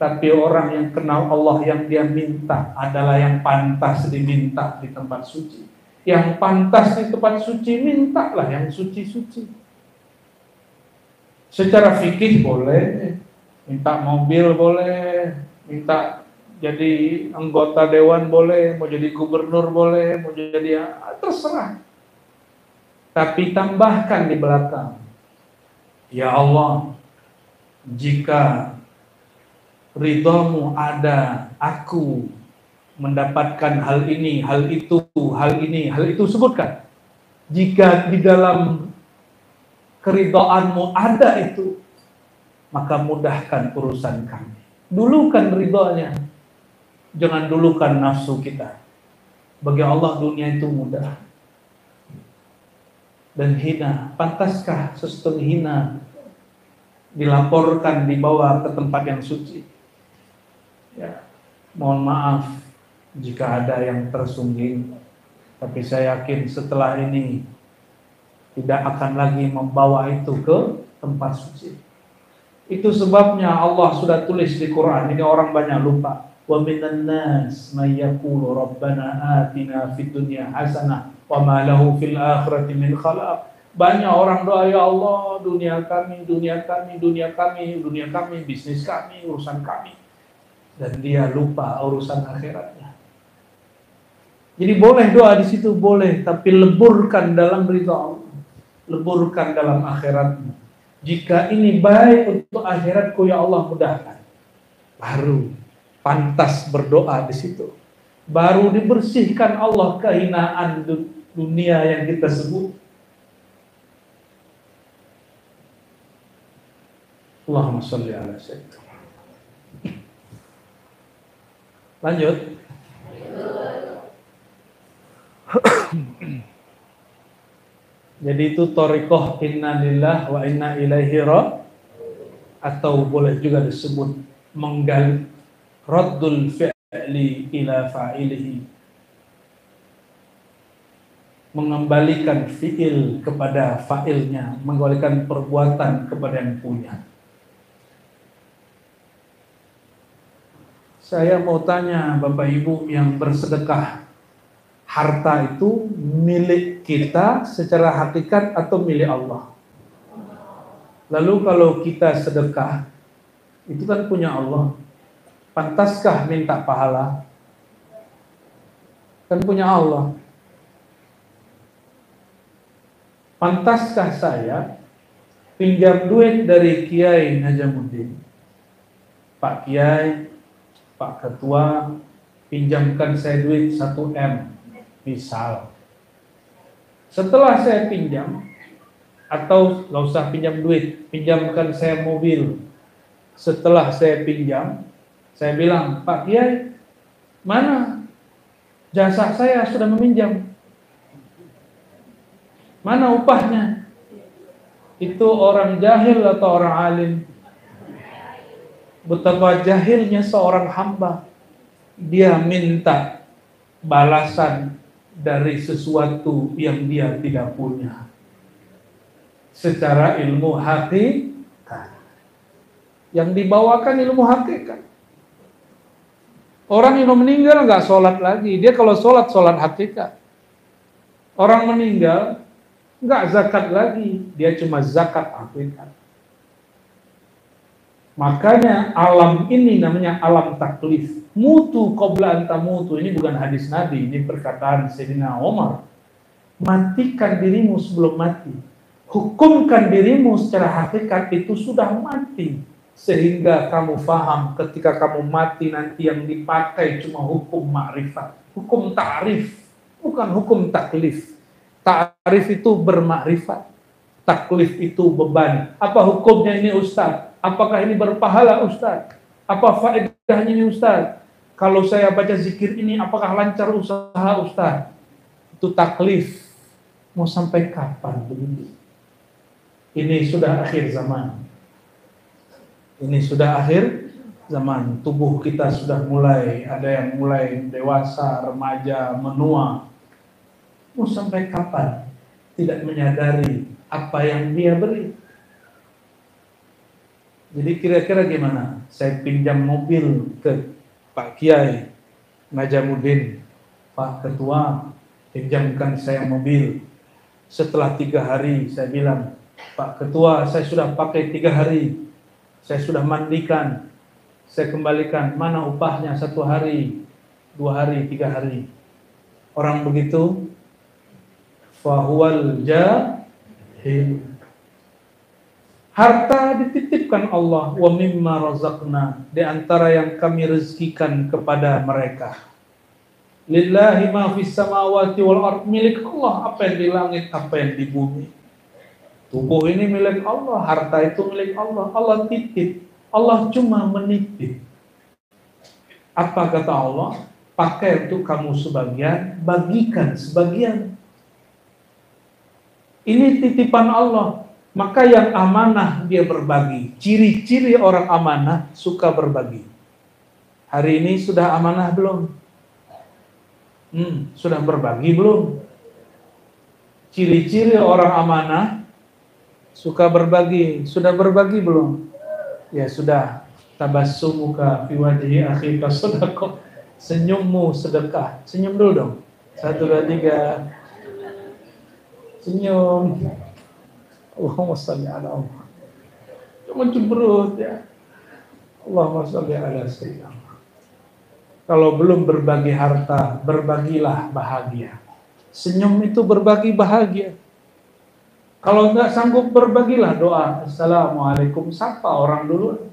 Tapi orang yang kenal Allah yang dia minta adalah yang pantas diminta di tempat suci. Yang pantas di tempat suci mintalah yang suci-suci. Secara fikih boleh, minta mobil boleh, minta jadi anggota dewan boleh, mau jadi gubernur boleh, mau jadi terserah. Tapi tambahkan di belakang, ya Allah, jika ridhamu ada, aku mendapatkan hal ini, hal itu, hal ini, hal itu, sebutkan. Jika di dalam keridhaanmu ada itu, maka mudahkan urusan kami. Dulukan ridhonya, jangan dulukan nafsu kita. Bagi Allah dunia itu mudah dan hina. Pantaskah sesuatu hina dilaporkan, dibawa ke tempat yang suci? Ya, mohon maaf jika ada yang tersungging, tapi saya yakin setelah ini tidak akan lagi membawa itu ke tempat suci. Itu sebabnya Allah sudah tulis di Quran, ini orang banyak lupa. Wa minan nas may yaqulu rabbana atina fid dunya hasanah wa ma lahu fil akhirati min khalaq. Banyak orang doa, ya Allah, dunia kami, dunia kami, dunia kami, dunia kami, bisnis kami, urusan kami. Dan dia lupa urusan akhiratnya. Jadi boleh doa di situ, boleh, tapi leburkan dalam ridha Allah, leburkan dalam akhiratmu. Jika ini baik untuk akhiratku, ya Allah mudahkan. Baru pantas berdoa di situ. Baru dibersihkan Allah kehinaan dunia yang kita sebut. Allahumma sholli ala sayyidina. Lanjut. Jadi itu thariqah inna lillah wa inna ilaihi atau boleh juga disebut menggali raddul fi'li ila fa'ilihi, mengembalikan fi'il kepada fa'ilnya, mengembalikan perbuatan kepada yang punya. Saya mau tanya Bapak Ibu yang bersedekah, harta itu milik kita secara hakikat atau milik Allah? Lalu kalau kita sedekah, itu kan punya Allah. Pantaskah minta pahala? Kan punya Allah. Pantaskah saya pinjam duit dari Kiai Najamuddin? Pak Kiai, Pak Ketua, pinjamkan saya duit 1M. Misal, setelah saya pinjam, atau nggak usah pinjam duit, pinjamkan saya mobil. Setelah saya pinjam, saya bilang, Pak Kiai, mana jasa saya sudah meminjam? Mana upahnya? Itu orang jahil atau orang alim? Betapa jahilnya seorang hamba. Dia minta balasan dari sesuatu yang dia tidak punya. Secara ilmu hakikat. Yang dibawakan ilmu hakikat. Orang yang meninggal nggak sholat lagi. Dia kalau sholat, sholat hakikat. Orang meninggal nggak zakat lagi. Dia cuma zakat hakikat. Makanya alam ini namanya alam taklif. Mutu qabla anta mutu. Ini bukan hadis Nabi, ini perkataan Sayyidina Umar. Matikan dirimu sebelum mati. Hukumkan dirimu secara hakikat itu sudah mati. Sehingga kamu faham ketika kamu mati nanti yang dipakai cuma hukum ma'rifat. Hukum ta'rif, bukan hukum taklif. Ta'rif itu bermakrifat. Taklif itu beban. Apa hukumnya ini Ustaz? Apakah ini berpahala Ustaz? Apa faedahnya ini Ustaz? Kalau saya baca zikir ini apakah lancar usaha Ustaz? Itu taklif. Mau sampai kapan begitu? Ini sudah akhir zaman. Ini sudah akhir zaman. Tubuh kita sudah mulai, ada yang mulai dewasa, remaja, menua. Mau sampai kapan tidak menyadari apa yang dia beri? Jadi kira-kira gimana? Saya pinjam mobil ke Pak Kiai Najamuddin, Pak Ketua, pinjamkan saya mobil. Setelah 3 hari saya bilang, Pak Ketua, saya sudah pakai 3 hari, saya sudah mandikan, saya kembalikan. Mana upahnya 1 hari, 2 hari, 3 hari? Orang begitu, fahuwal jahil. Harta dititipkan Allah, wa mimma razaqna, di antara yang kami rezekikan kepada mereka. Lillahi ma fis samawati wal ard, milik Allah apa yang di langit, apa yang di bumi. Tubuh ini milik Allah, harta itu milik Allah. Allah titip, Allah cuma menitip. Apa kata Allah? Pakai untuk kamu sebagian, bagikan sebagian. Ini titipan Allah. Maka yang amanah dia berbagi. Ciri-ciri orang amanah suka berbagi. Hari ini sudah amanah belum? Sudah berbagi belum? Ciri-ciri orang amanah suka berbagi. Sudah berbagi belum? Ya sudah. Tabassumuka fi wajhi akhika sadaqah. Senyummu sedekah. Senyum dulu dong. 1, 2, 3. Senyum. Allahumma sholli ala Muhammad. Cuma cemberut ya. Allahumma sholli ala sayyidina. Kalau belum berbagi harta, berbagilah bahagia. Senyum itu berbagi bahagia. Kalau enggak sanggup, berbagilah doa. Assalamualaikum, sapa orang dulu.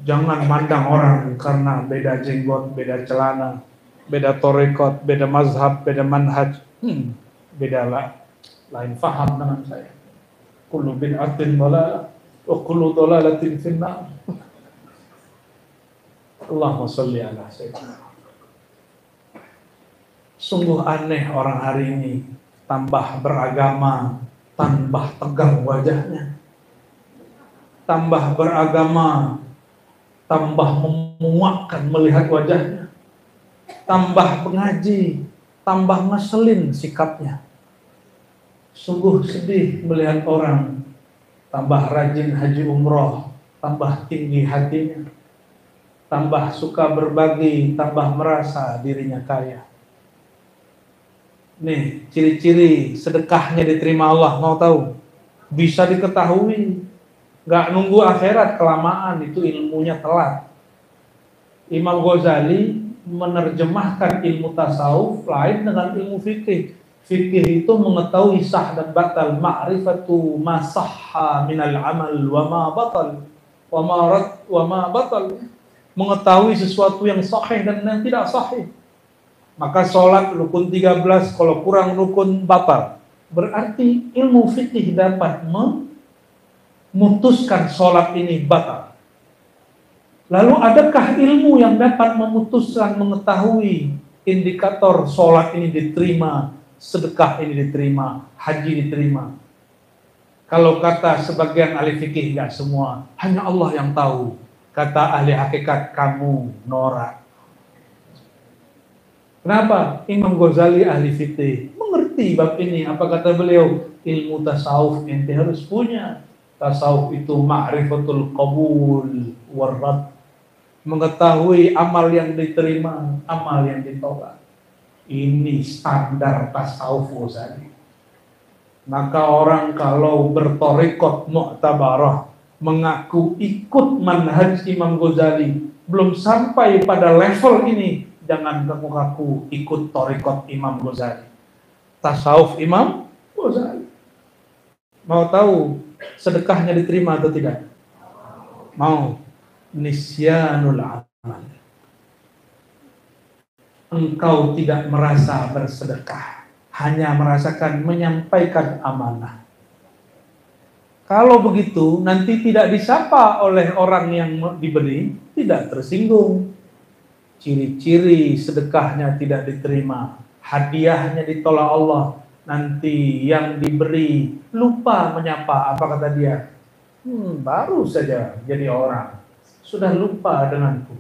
Jangan mandang orang karena beda jenggot, beda celana, beda torekot, beda mazhab, beda manhaj. Beda lah. Lain faham dengan saya. Kullu bid'atin dhalalah wa kullu dhalalatin finnar. Allahumma sholli ala sayyidina. Sungguh aneh orang hari ini, tambah beragama, tambah tegang wajahnya. Tambah beragama, tambah memuakkan melihat wajahnya. Tambah mengaji, tambah ngeselin sikapnya. Sungguh sedih melihat orang tambah rajin haji umroh, tambah tinggi hatinya, tambah suka berbagi, tambah merasa dirinya kaya. Nih, ciri-ciri sedekahnya diterima Allah, mau tahu? Bisa diketahui, gak nunggu akhirat kelamaan, itu ilmunya telat. Imam Ghazali menerjemahkan ilmu tasawuf lain dengan ilmu fikih. Fikih itu mengetahui sah dan batal, ma'rifatu ma sahha minal amal wa ma batal wa ma batal, mengetahui sesuatu yang sahih dan yang tidak sahih. Maka sholat rukun 13 kalau kurang rukun batal. Berarti ilmu fikih dapat memutuskan sholat ini batal. Lalu adakah ilmu yang dapat memutuskan, mengetahui indikator sholat ini diterima, sedekah ini diterima, haji diterima? Kalau kata sebagian ahli fikih, enggak semua, hanya Allah yang tahu. Kata ahli hakikat, kamu norak. Kenapa? Imam Ghazali ahli fikih mengerti bab ini. Apa kata beliau? Ilmu tasawuf ente harus punya. Tasawuf itu ma'rifatul qabul warrad, mengetahui amal yang diterima, amal yang ditolak. Ini standar tasawuf Ghazali. Maka orang kalau bertorikot mu'tabarah, mengaku ikut manhaj Imam Ghazali, belum sampai pada level ini, jangan ngaku-ngaku ikut thariqat Imam Ghazali, tasawuf Imam Ghazali. Mau tahu sedekahnya diterima atau tidak? Mau. Nisyanul amal. Engkau tidak merasa bersedekah, hanya merasakan menyampaikan amanah. Kalau begitu, nanti tidak disapa oleh orang yang diberi, tidak tersinggung. Ciri-ciri sedekahnya tidak diterima, hadiahnya ditolak Allah. Nanti yang diberi lupa menyapa. Apa kata dia? Baru saja jadi orang, sudah lupa denganku.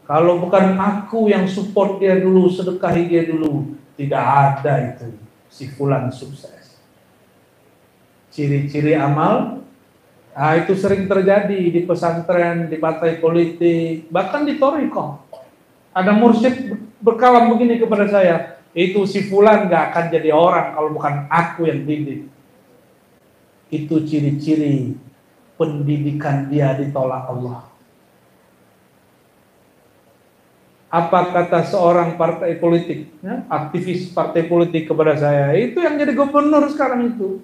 Kalau bukan aku yang support dia dulu, sedekahi dia dulu, tidak ada itu si fulan sukses. Ciri-ciri amal, itu sering terjadi di pesantren, di partai politik, bahkan di thariqah. Ada mursyid berkalam begini kepada saya, itu si fulan gak akan jadi orang kalau bukan aku yang didik. Itu ciri-ciri pendidikan dia ditolak Allah. Apa kata seorang partai politik, ya, aktivis partai politik kepada saya, itu yang jadi gubernur sekarang itu.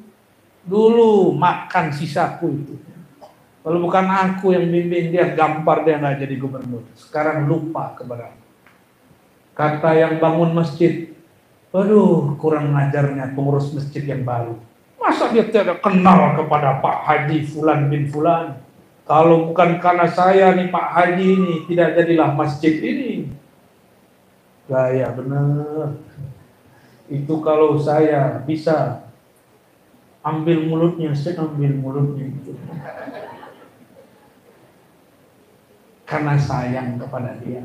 Dulu makan sisaku itu. Kalau bukan aku yang bimbing dia, gampar dia nggak jadi gubernur. Sekarang lupa kepada aku. Kata yang bangun masjid, waduh kurang ngajarnya pengurus masjid yang baru. Masa dia tidak kenal kepada Pak Haji Fulan bin Fulan? Kalau bukan karena saya nih Pak Haji ini, tidak jadilah masjid ini. Gaya benar. Itu kalau saya bisa ambil mulutnya, saya ambil mulutnya itu. Karena sayang kepada dia.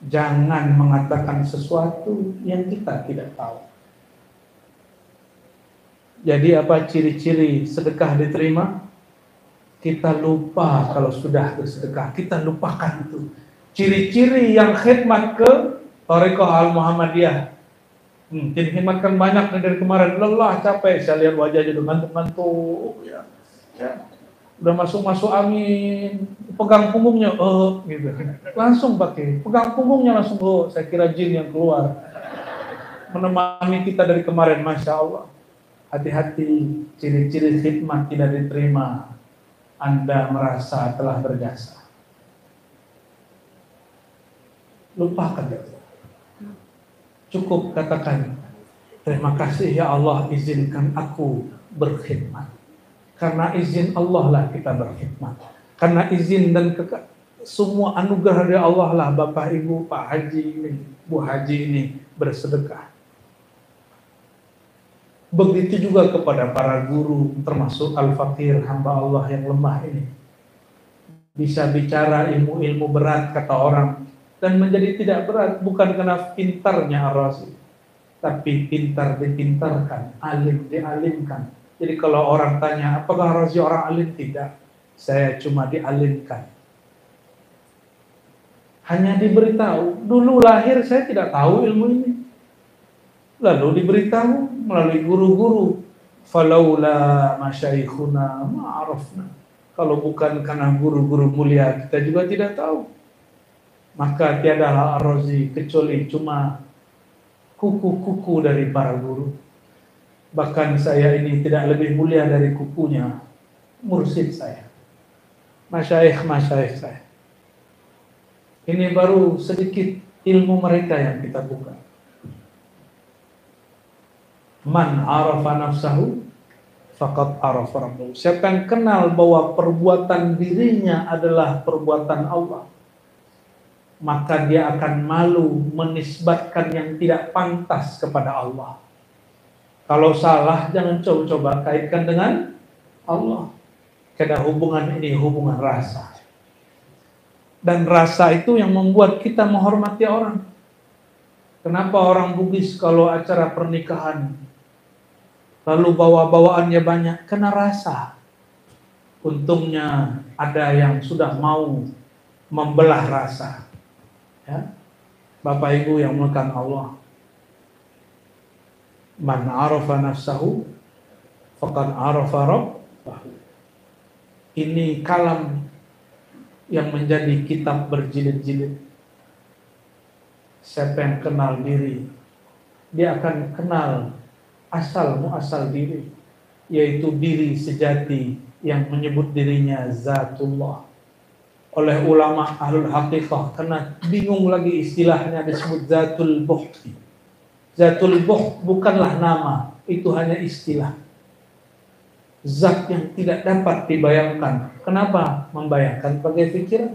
Jangan mengatakan sesuatu yang kita tidak tahu. Jadi apa ciri-ciri sedekah diterima? Kita lupa kalau sudah bersedekah, kita lupakan itu. Ciri-ciri yang khidmat ke thariqah Al-Muhammadiyah. Khidmatkan banyak dari kemarin, lelah, capek, saya lihat wajahnya udah ngantuk-ngantuk ya. Udah masuk angin, pegang punggungnya, gitu. Langsung pakai, pegang punggungnya langsung, saya kira jin yang keluar. Menemani kita dari kemarin, Masya Allah. Hati-hati, ciri-ciri khidmat tidak diterima. Anda merasa telah berjasa. Lupakan itu. Cukup katakan, terima kasih ya Allah izinkan aku berkhidmat. Karena izin Allah lah kita berkhidmat. Karena izin dan semua anugerah dari Allah lah Bapak Ibu, Pak Haji ini, Bu Haji ini bersedekah. Begitu juga kepada para guru, termasuk Al-Fakir, hamba Allah yang lemah ini. Bisa bicara ilmu-ilmu berat kata orang, dan menjadi tidak berat bukan karena pintarnya Ar-Razi, tapi pintar dipintarkan, alim dialimkan. Jadi kalau orang tanya, apakah Ar-Razi orang alim? Tidak, saya cuma dialimkan. Hanya diberitahu. Dulu lahir saya tidak tahu ilmu ini, lalu diberitahu melalui guru-guru. Falaula masyaikhuna ma'arafna. Kalau bukan karena guru-guru mulia, kita juga tidak tahu. Maka tiadalah Ar-Razi kecuali cuma kuku-kuku dari para guru. Bahkan saya ini tidak lebih mulia dari kukunya mursyid saya, masyaikh saya. Ini baru sedikit ilmu mereka yang kita buka. Man arafa nafsahu faqad arafa rabbahu. Siapa yang kenal bahwa perbuatan dirinya adalah perbuatan Allah, maka dia akan malu menisbatkan yang tidak pantas kepada Allah. Kalau salah jangan coba-coba kaitkan dengan Allah. Karena hubungan ini hubungan rasa. Dan rasa itu yang membuat kita menghormati orang. Kenapa orang Bugis kalau acara pernikahan lalu bawa-bawaannya banyak? Karena rasa. Untungnya ada yang sudah mau membelah rasa. Ya. Bapak Ibu yang melakukan Allah, man arafa nafsahu faqad arafa rabbahu. Ini kalam yang menjadi kitab berjilid-jilid. Siapa yang kenal diri, dia akan kenal asal muasal diri, yaitu diri sejati yang menyebut dirinya Zatullah. Oleh ulama ahlul haqiqah, karena bingung lagi istilahnya, disebut Zatul Buhti. Zatul Buht bukanlah nama, itu hanya istilah. Zat yang tidak dapat dibayangkan. Kenapa? Membayangkan pakai pikiran.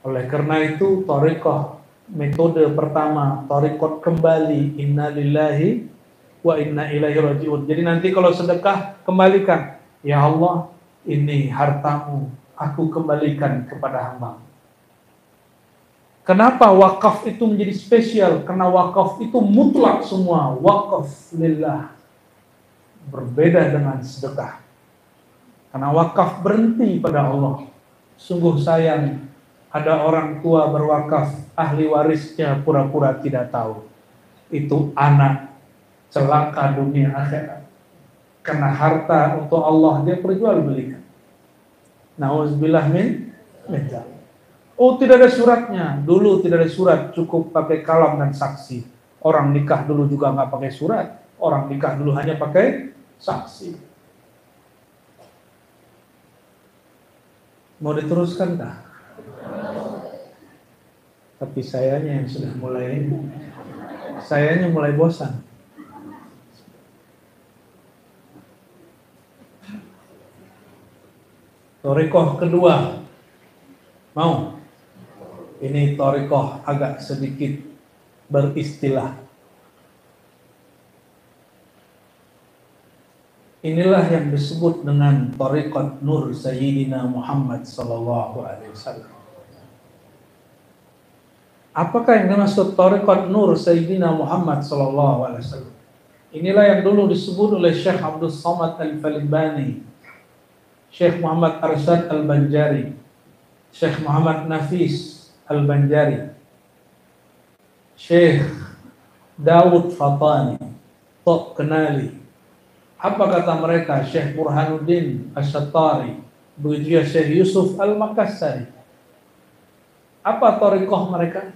Oleh karena itu, thariqah, metode pertama, thariqat kembali, inna lillahi wa inna ilaihi raji'un. Jadi nanti kalau sedekah, kembalikan. Ya Allah, ini hartamu, aku kembalikan kepada hamba. Kenapa wakaf itu menjadi spesial? Karena wakaf itu mutlak semua. Wakaf lillah. Berbeda dengan sedekah. Karena wakaf berhenti pada Allah. Sungguh sayang, ada orang tua berwakaf, ahli warisnya pura-pura tidak tahu. Itu anak celaka dunia akhirat. Karena harta untuk Allah dia perjualbelikan. Nauzubillah min dzalik. Oh, tidak ada suratnya. Dulu tidak ada surat, cukup pakai kalam dan saksi. Orang nikah dulu juga nggak pakai surat. Orang nikah dulu hanya pakai saksi. Mau diteruskan kah? Tapi sayanya yang sudah mulai, sayanya mulai bosan. Thariqah kedua, mau? Ini thariqah agak sedikit beristilah. Inilah yang disebut dengan thariqat nur Sayyidina Muhammad sallallahu alaihi wasallam. Apakah yang dimaksud thariqat nur Sayyidina Muhammad sallallahu alaihi wasallam? Inilah yang dulu disebut oleh Syekh Abdul Samad Al-Falibani, Syekh Muhammad Arsyad Al-Banjari, Syekh Muhammad Nafis Al-Banjari, Syekh Daud Fatani, Tok Kenali. Apa kata mereka? Syekh Burhanuddin Asy-Syattari, begitu juga Syekh Yusuf Al-Makassari. Apa thariqah mereka?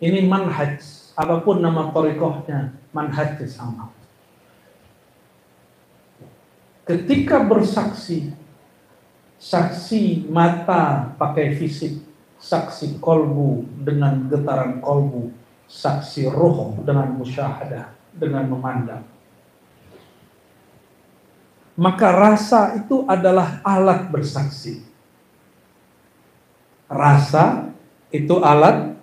Ini manhaj, apapun nama thariqahnya, manhaj sama. Ketika bersaksi, saksi mata pakai fisik, saksi kolbu dengan getaran kolbu, saksi roh dengan musyahadah, dengan memandang. Maka rasa itu adalah alat bersaksi. Rasa itu alat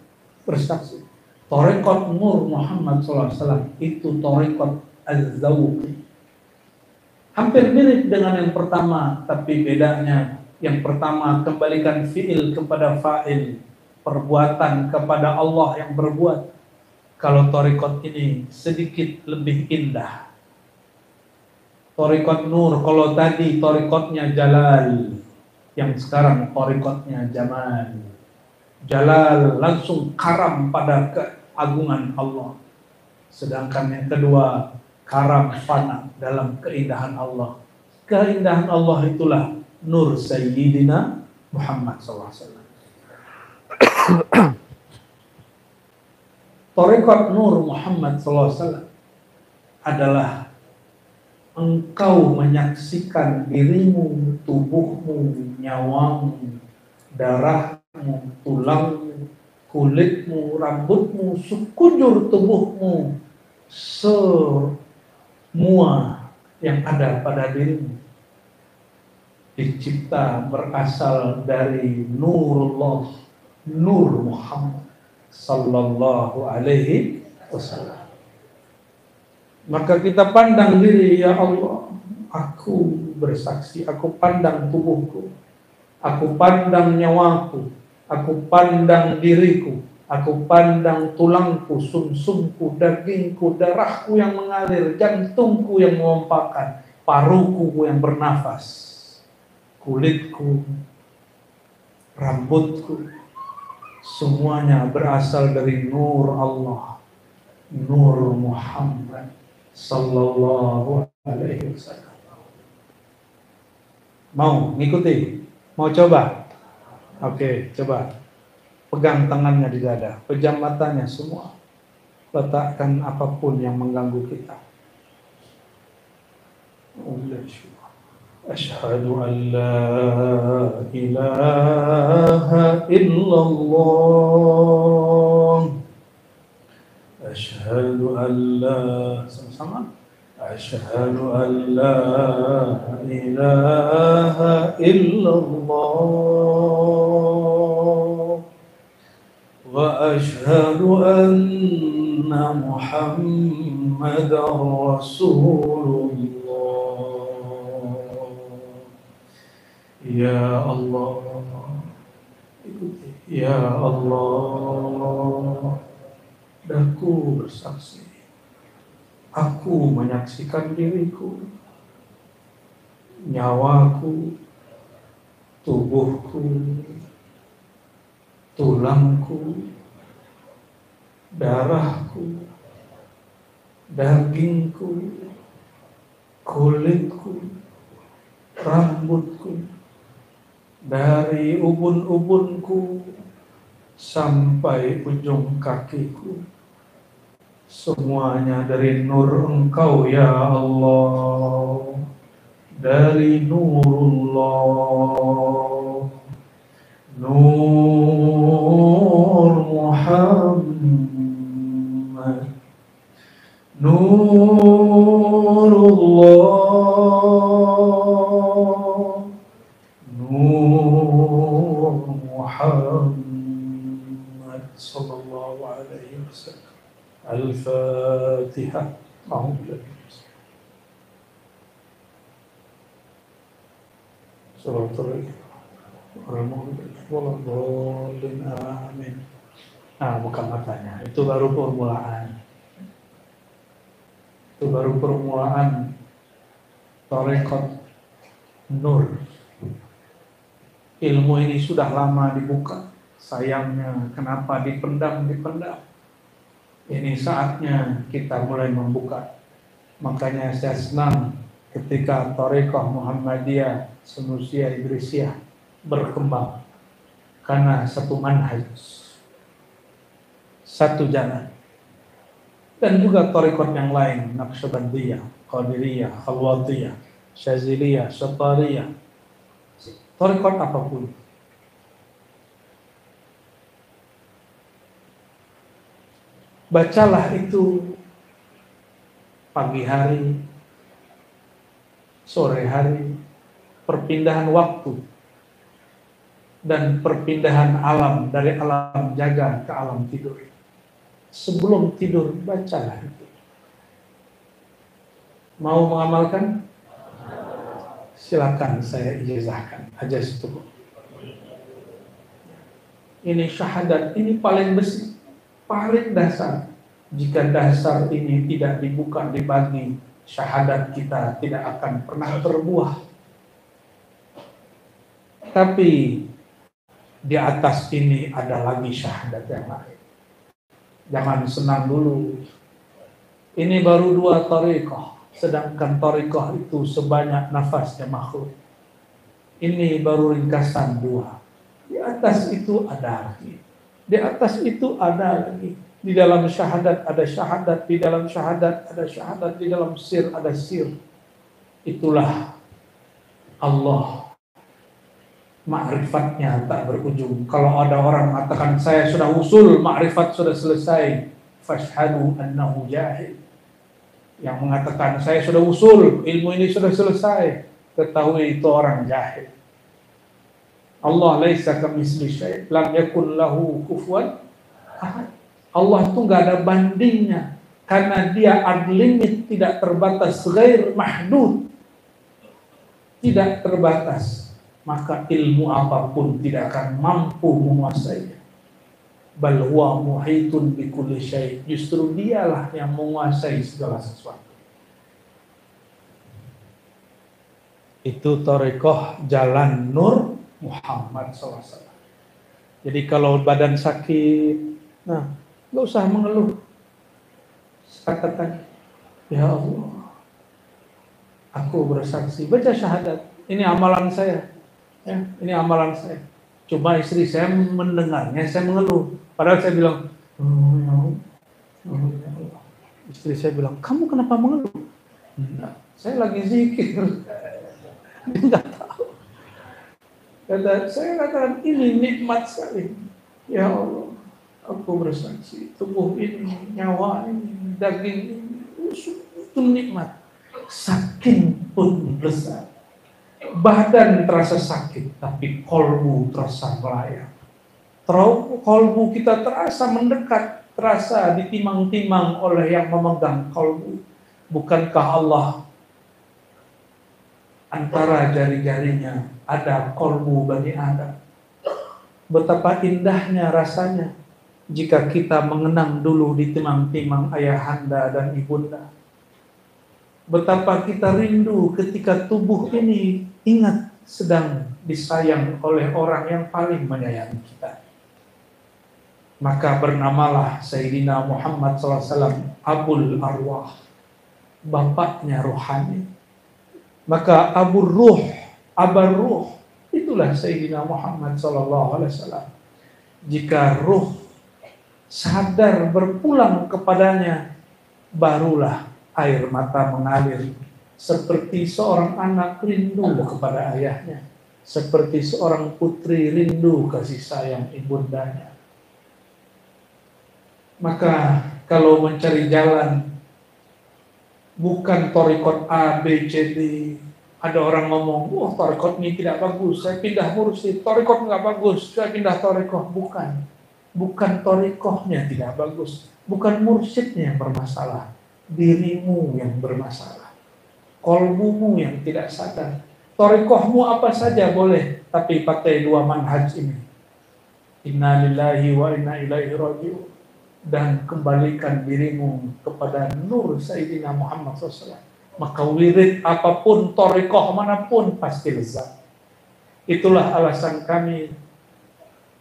bersaksi. Thariqat Nur Muhammad SAW itu thariqat az-zawqi. Hampir mirip dengan yang pertama, tapi bedanya yang pertama kembalikan fi'il kepada fa'il, perbuatan kepada Allah yang berbuat. Kalau thariqat ini sedikit lebih indah. Thariqat Nur, kalau tadi thariqatnya Jalal, yang sekarang thariqatnya Jamal. Jalal langsung karam pada keagungan Allah. Sedangkan yang kedua karam fana dalam keindahan Allah. Keindahan Allah itulah Nur Sayyidina Muhammad SAW. Thariqat Nur Muhammad SAW adalah engkau menyaksikan dirimu, tubuhmu, nyawamu, darahmu, tulangmu, kulitmu, rambutmu, sekujur tubuhmu, semua yang ada pada dirimu dicipta berasal dari Nurullah, Nur Muhammad sallallahu alaihi wasallam. Maka kita pandang diri, ya Allah, aku bersaksi, aku pandang tubuhku, aku pandang nyawaku, aku pandang diriku, aku pandang tulangku, sumsumku, dagingku, darahku yang mengalir, jantungku yang mengompakkan, paruku yang bernafas, kulitku, rambutku, semuanya berasal dari nur Allah, Nur Muhammad sallallahu alaihi wasallam. Mau ngikuti? Mau coba? Oke, coba. Pegang tangannya di dada, pejam matanya semua. Letakkan apapun yang mengganggu kita. Asyhadu an la ilaha illallah. Asyhadu an la, sama-sama. Asyhadu an la ilaha illallah. Wa asyhadu anna Muhammadar Rasulullah. Ya Allah, ya Allah, daku bersaksi, aku menyaksikan diriku, nyawaku, tubuhku, tulangku, darahku, dagingku, kulitku, rambutku, dari ubun-ubunku sampai ujung kakiku, semuanya dari nur Engkau ya Allah, dari nurullah, nur Muhammad, nurullah, nur Muhammad sallallahu alaihi wasallam. Al-Fatihah. Amin. Nah, buka matanya. Itu baru permulaan. Itu baru permulaan Tarekat Nur. Ilmu ini sudah lama dibuka. Sayangnya kenapa dipendam. Ini saatnya kita mulai membuka. Makanya saya senang ketika Tarekat Muhammadiyah Sunusia Idrisiyah berkembang. Karena satu manhaj, satu jalan. Dan juga tarekat yang lain, Naqsyabandiyah, Qadiriyah, Khalwatiyah, Syaziliyah, Syatariyah, tarekat apapun. Bacalah itu pagi hari, sore hari, perpindahan waktu, dan perpindahan alam dari alam jaga ke alam tidur. Sebelum tidur, bacalah itu. Mau mengamalkan? Silakan saya ijazahkan. Ajaz itu. Ini syahadat, ini paling besi, paling dasar. Jika dasar ini tidak dibuka, dibagi, syahadat kita tidak akan pernah berbuah. Tapi di atas ini ada lagi syahadat yang lain. Jangan senang dulu. Ini baru 2 tarekat, sedangkan tarekat itu sebanyak nafasnya makhluk. Ini baru ringkasan 2. Di atas itu ada lagi. Di atas itu ada lagi. Di dalam syahadat ada syahadat, di dalam syahadat ada syahadat, di dalam sir ada sir. Itulah Allah. Ma'rifatnya tak berujung. Kalau ada orang mengatakan saya sudah usul, ma'rifat sudah selesai, fashhadu annahu jahil. Yang mengatakan saya sudah usul, ilmu ini sudah selesai, ketahui itu orang jahil. Allah laisa kamitsli syai', lam yakul lahu kufuwan ahad. Allah itu enggak ada bandingnya karena dia unlimited, tidak terbatas, ghair mahdud, tidak terbatas. Maka ilmu apapun tidak akan mampu menguasainya. Bal huwa muhitun bi kulli syai'. Justru dialah yang menguasai segala sesuatu. Itu tarekat jalan nur Muhammad SAW. Jadi kalau badan sakit, nah, enggak usah mengeluh. Katakan, ya Allah, aku bersaksi, baca syahadat. ini amalan saya. Ya, ini amalan saya. Coba istri saya mendengarnya, saya mengeluh. Padahal saya bilang, istri saya bilang, kamu kenapa mengeluh? Enggak, saya lagi zikir. Dia nggak tahu. Saya katakan, ini nikmat sekali. Ya Allah, aku bersaksi, tubuh ini, nyawa ini, daging ini, itu nikmat. Saking pun lezat. Badan terasa sakit, tapi kolbu terasa melayang. Kolbu kita terasa mendekat, terasa ditimang-timang oleh yang memegang kolbu. Bukankah Allah antara jari-jarinya ada kolbu Bani Adam? Betapa indahnya rasanya jika kita mengenang dulu ditimang-timang ayahanda dan ibunda. Betapa kita rindu ketika tubuh ini ingat sedang disayang oleh orang yang paling menyayangi kita. Maka bernamalah Sayyidina Muhammad SAW Abul Arwah, bapaknya rohani. Maka Abur Ruh, Abar Ruh, itulah Sayyidina Muhammad SAW. Jika ruh sadar berpulang kepadanya, barulah air mata mengalir, seperti seorang anak rindu kepada ayahnya, seperti seorang putri rindu kasih sayang ibundanya. Maka kalau mencari jalan, bukan torikot A, B, C, D. Ada orang ngomong, wah torikot ini tidak bagus, saya pindah mursyid. Torikot nggak bagus, saya pindah torikoh. Bukan torikohnya tidak bagus, bukan mursyidnya yang bermasalah, dirimu yang bermasalah, kolbumu yang tidak sadar. Torikohmu apa saja boleh, tapi pakai dua manhaj ini. Inna lillahi wa inna ilaihi raji'un. Dan kembalikan dirimu kepada nur Sayyidina Muhammad SAW. Maka wirid apapun, torikoh manapun pasti lezat. Itulah alasan kami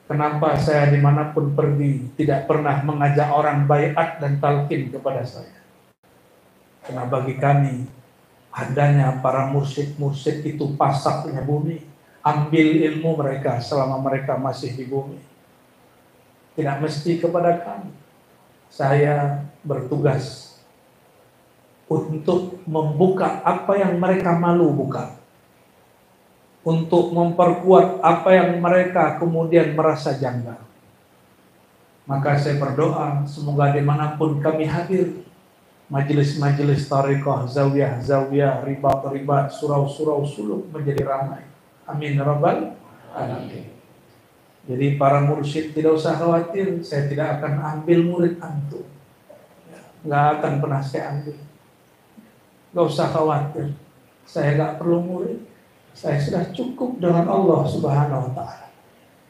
kenapa saya dimanapun pergi tidak pernah mengajak orang baiat dan talqin kepada saya. Karena bagi kami adanya para mursyid-mursyid itu pasaknya bumi. Ambil ilmu mereka selama mereka masih di bumi. Tidak mesti kepada kami. Saya bertugas untuk membuka apa yang mereka malu buka, untuk memperkuat apa yang mereka kemudian merasa janggal. Maka saya berdoa semoga dimanapun kami hadir, majelis-majelis tariqah, zawiyah, ribat, surau suluk menjadi ramai. Amin ya rabbal alamin. Jadi para mursyid tidak usah khawatir, saya tidak akan ambil murid antum. Nggak akan pernah saya ambil. Nggak usah khawatir, saya nggak perlu murid. Saya sudah cukup dengan Allah Subhanahu wa Ta'ala.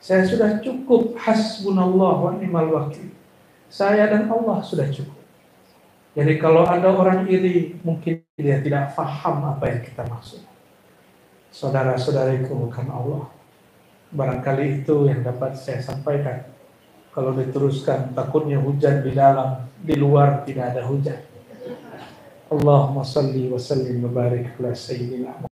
Saya sudah cukup, hasbunallah wa ni'mal wakil. Saya dan Allah sudah cukup. Jadi kalau ada orang iri, mungkin dia tidak faham apa yang kita maksud. Saudara-saudariku, bukan Allah. Barangkali itu yang dapat saya sampaikan. Kalau diteruskan, takutnya hujan di dalam, di luar tidak ada hujan. Allahumma salli wa sallim wa barik ala sayyidina Muhammad.